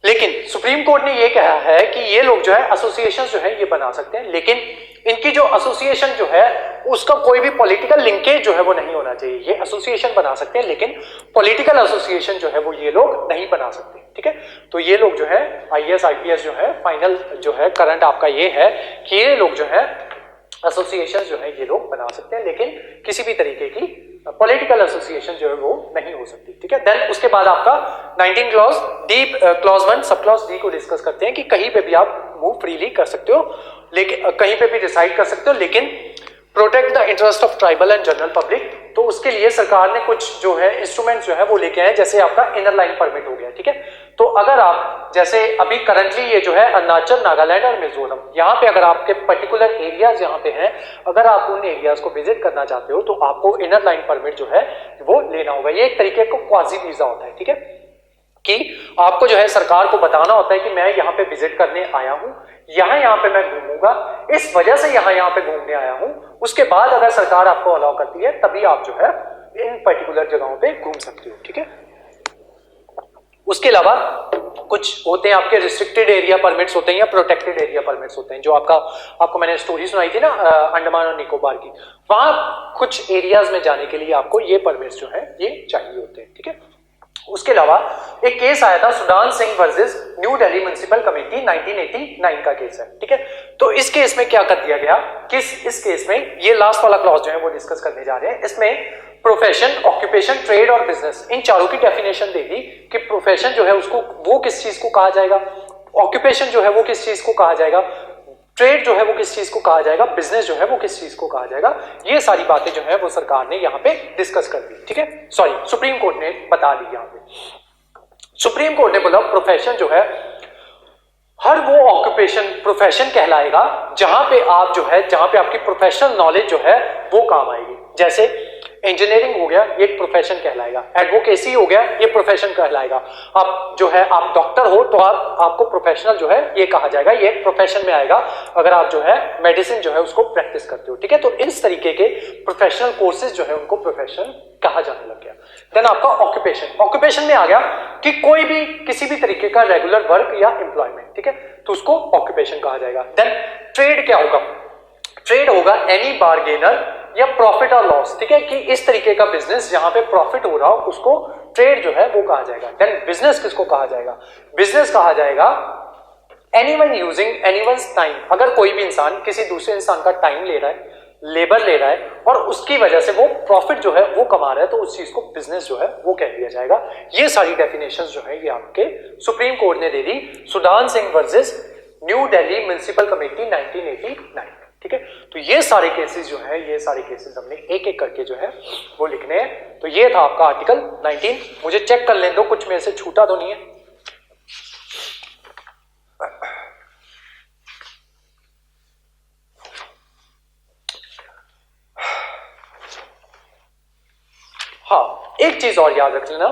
लेकिन सुप्रीम कोर्ट ने ये कहा है कि ये लोग जो है एसोसिएशन जो है ये बना सकते हैं, लेकिन इनकी जो एसोसिएशन जो है उसका कोई भी पॉलिटिकल लिंकेज जो है वो नहीं होना चाहिए। ये एसोसिएशन बना सकते हैं, लेकिन पॉलिटिकल एसोसिएशन जो है वो ये लोग नहीं बना सकते, ठीक है। तो ये लोग जो है आईएएस आईपीएस जो है, फाइनल जो है करंट आपका ये है कि ये लोग जो है एसोसिएशन जो है ये लोग बना सकते हैं, लेकिन किसी भी तरीके की पॉलिटिकल एसोसिएशन जो है वो नहीं हो सकती, ठीक है। देन उसके बाद आपका 19 clause D, clause 1 sub clause D को डिस्कस करते हैं कि कहीं पे भी आप मूव फ्रीली कर सकते हो, लेकिन कहीं पे भी डिसाइड कर सकते हो, लेकिन protect the interest of tribal and general public. तो उसके लिए सरकार ने कुछ जो है इंस्ट्रूमेंट जो है वो लेके आए, जैसे आपका इनर लाइन परमिट हो गया, ठीक है। तो अगर आप जैसे अभी करंटली ये जो है अरुणाचल, नागालैंड और मिजोरम, यहाँ पे अगर आपके पर्टिकुलर एरियाज यहाँ पे हैं, अगर आप उन एरियाज को विजिट करना चाहते हो तो आपको इनर लाइन परमिट जो है वो लेना होगा। ये एक तरीके का क्वाजी वीजा होता है, ठीक है, कि आपको जो है सरकार को बताना होता है कि मैं यहाँ पे विजिट करने आया हूँ, यहाँ पे मैं घूमूंगा, इस वजह से यहाँ पे घूमने आया हूँ। उसके बाद अगर सरकार आपको अलाउ करती है तभी आप जो है इन पर्टिकुलर जगहों पे घूम सकते हो, ठीक है। उसके अलावा कुछ होते हैं आपके रिस्ट्रिक्टेड एरिया परमिट्स होते हैं या प्रोटेक्टेड एरिया परमिट्स होते हैं, जो आपको मैंने स्टोरी सुनाई थी ना अंडमान और निकोबार की, वहां कुछ एरियाज में जाने के लिए आपको ये परमिट्स जो है ये चाहिए होते हैं, ठीक है। उसके अलावा एक केस आया था Sudan Singh versus New Delhi municipal committee 1989 का केस है, ठीक है। तो इस केस में क्या कर दिया गया कि इस केस में ये लास्ट वाला क्लॉज जो है वो डिस्कस करने जा रहे हैं। इसमें प्रोफेशन, ऑक्यूपेशन, ट्रेड और बिजनेस, इन चारों की डेफिनेशन दे दी कि प्रोफेशन जो है उसको वो किस चीज को कहा जाएगा, ऑक्यूपेशन जो है वो किस चीज को कहा जाएगा, ट्रेड जो है वो किस चीज को कहा जाएगा, बिजनेस जो है वो किस चीज को कहा जाएगा। ये सारी बातें जो है वो सरकार ने यहाँ पे डिस्कस कर दी, ठीक है। सॉरी, सुप्रीम कोर्ट ने बता दी। यहाँ पे सुप्रीम कोर्ट ने बोला प्रोफेशन जो है हर वो ऑक्यूपेशन प्रोफेशन कहलाएगा जहां पे आप जो है, जहां पे आपकी प्रोफेशनल नॉलेज जो है वो काम आएगी। जैसे इंजीनियरिंग हो गया, ये एक प्रोफेशन कहलाएगा, एडवोकेसी हो गया, ये प्रोफेशन कहलाएगा। आप जो है आप डॉक्टर हो तो आपको प्रोफेशनल जो है ये कहा जाएगा, ये एक प्रोफेशन में आएगा। अगर आप जो है मेडिसिन जो है उसको प्रैक्टिस करते हो, ठीक है। तो इस तरीके के प्रोफेशनल कोर्सेज जो है उनको प्रोफेशन कहा जाने लग गया। देन आपका ऑक्यूपेशन, ऑक्यूपेशन में आ गया कि कोई भी किसी भी तरीके का रेगुलर वर्क या एम्प्लॉयमेंट, ठीक है, तो उसको ऑक्यूपेशन कहा जाएगा। देन ट्रेड क्या होगा, ट्रेड होगा एनी बार्गेनर या प्रॉफिट और लॉस, ठीक है, कि इस तरीके का बिजनेस जहां पे प्रॉफिट हो रहा हो उसको ट्रेड जो है वो कहा जाएगा। देन बिजनेस किसको कहा जाएगा, बिजनेस कहा जाएगा एनीवन यूजिंग एनीवन्स टाइम, अगर कोई भी इंसान किसी दूसरे इंसान का टाइम ले रहा है, लेबर ले रहा है और उसकी वजह से वो प्रॉफिट जो है वो कमा रहा है, तो उस चीज को बिजनेस जो है वो कह दिया जाएगा। ये सारी डेफिनेशंस जो है ये आपके सुप्रीम कोर्ट ने दे दी Sodan Singh versus New Delhi municipal committee 1989, ठीक है। तो ये सारे केसेस जो है, ये सारे केसेस हमने एक एक करके जो है वो लिखने हैं। तो ये था आपका आर्टिकल 19। मुझे चेक कर लेने दो कुछ में से छूटा तो नहीं है। हाँ, एक चीज और याद रख लेना,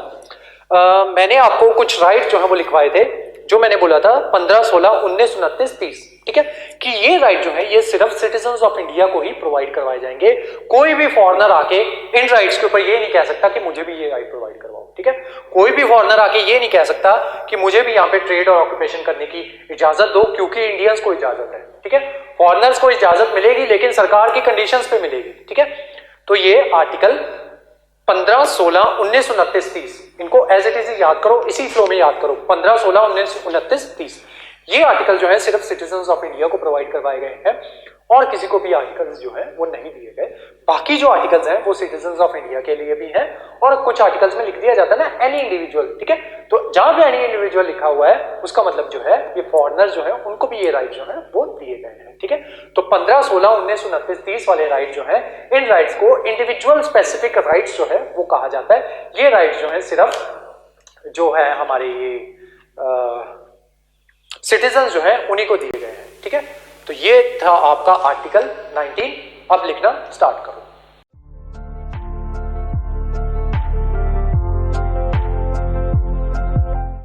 मैंने आपको कुछ राइट जो है वो लिखवाए थे, जो मैंने बोला था 15, 16, 19, 29, 30, ठीक है, कि ये राइट जो है ये सिर्फ सिटीजंस ऑफ इंडिया को ही प्रोवाइड करवाए जाएंगे। कोई भी फॉरेनर आके इन राइट्स के ऊपर ये नहीं कह सकता कि मुझे भी ये राइट प्रोवाइड करवाओ, ठीक है। कोई भी फॉरेनर आके ये नहीं कह सकता कि मुझे भी यहाँ पे ट्रेड और ऑक्यूपेशन करने की इजाजत दो, क्योंकि इंडियंस को इजाजत है, ठीक है। फॉरेनर्स को इजाजत मिलेगी लेकिन सरकार की कंडीशंस पे मिलेगी, ठीक है। तो ये आर्टिकल 15, 16, 19, 29, 30 इनको एज इट इज याद करो, इसी फ्लो में याद करो। 15, 16, 19, 29, 30 ये आर्टिकल जो है सिर्फ सिटीजंस ऑफ इंडिया को प्रोवाइड करवाए गए हैं और किसी को भी आर्टिकल्स जो है वो नहीं दिए गए। बाकी जो आर्टिकल्स हैं वो सिटीजंस ऑफ इंडिया के लिए भी हैं और कुछ आर्टिकल्स में लिख दिया जाता है ना एनी इंडिविजुअल, ठीक है। तो जहां पे एनी इंडिविजुअल लिखा हुआ है उसका मतलब जो है ये फॉरेनर्स जो है उनको भी ये राइट जो है वो दिए गए हैं, ठीक है। तो 15, 16, 19, 29, 30 वाले राइट जो है, इन राइट्स को इंडिविजुअल स्पेसिफिक राइट्स जो है वो कहा जाता है। ये राइट्स जो है सिर्फ जो है हमारे ये सिटीजन जो है उन्हीं को दिए गए हैं, ठीक है। तो ये था आपका आर्टिकल 19। अब लिखना स्टार्ट करो।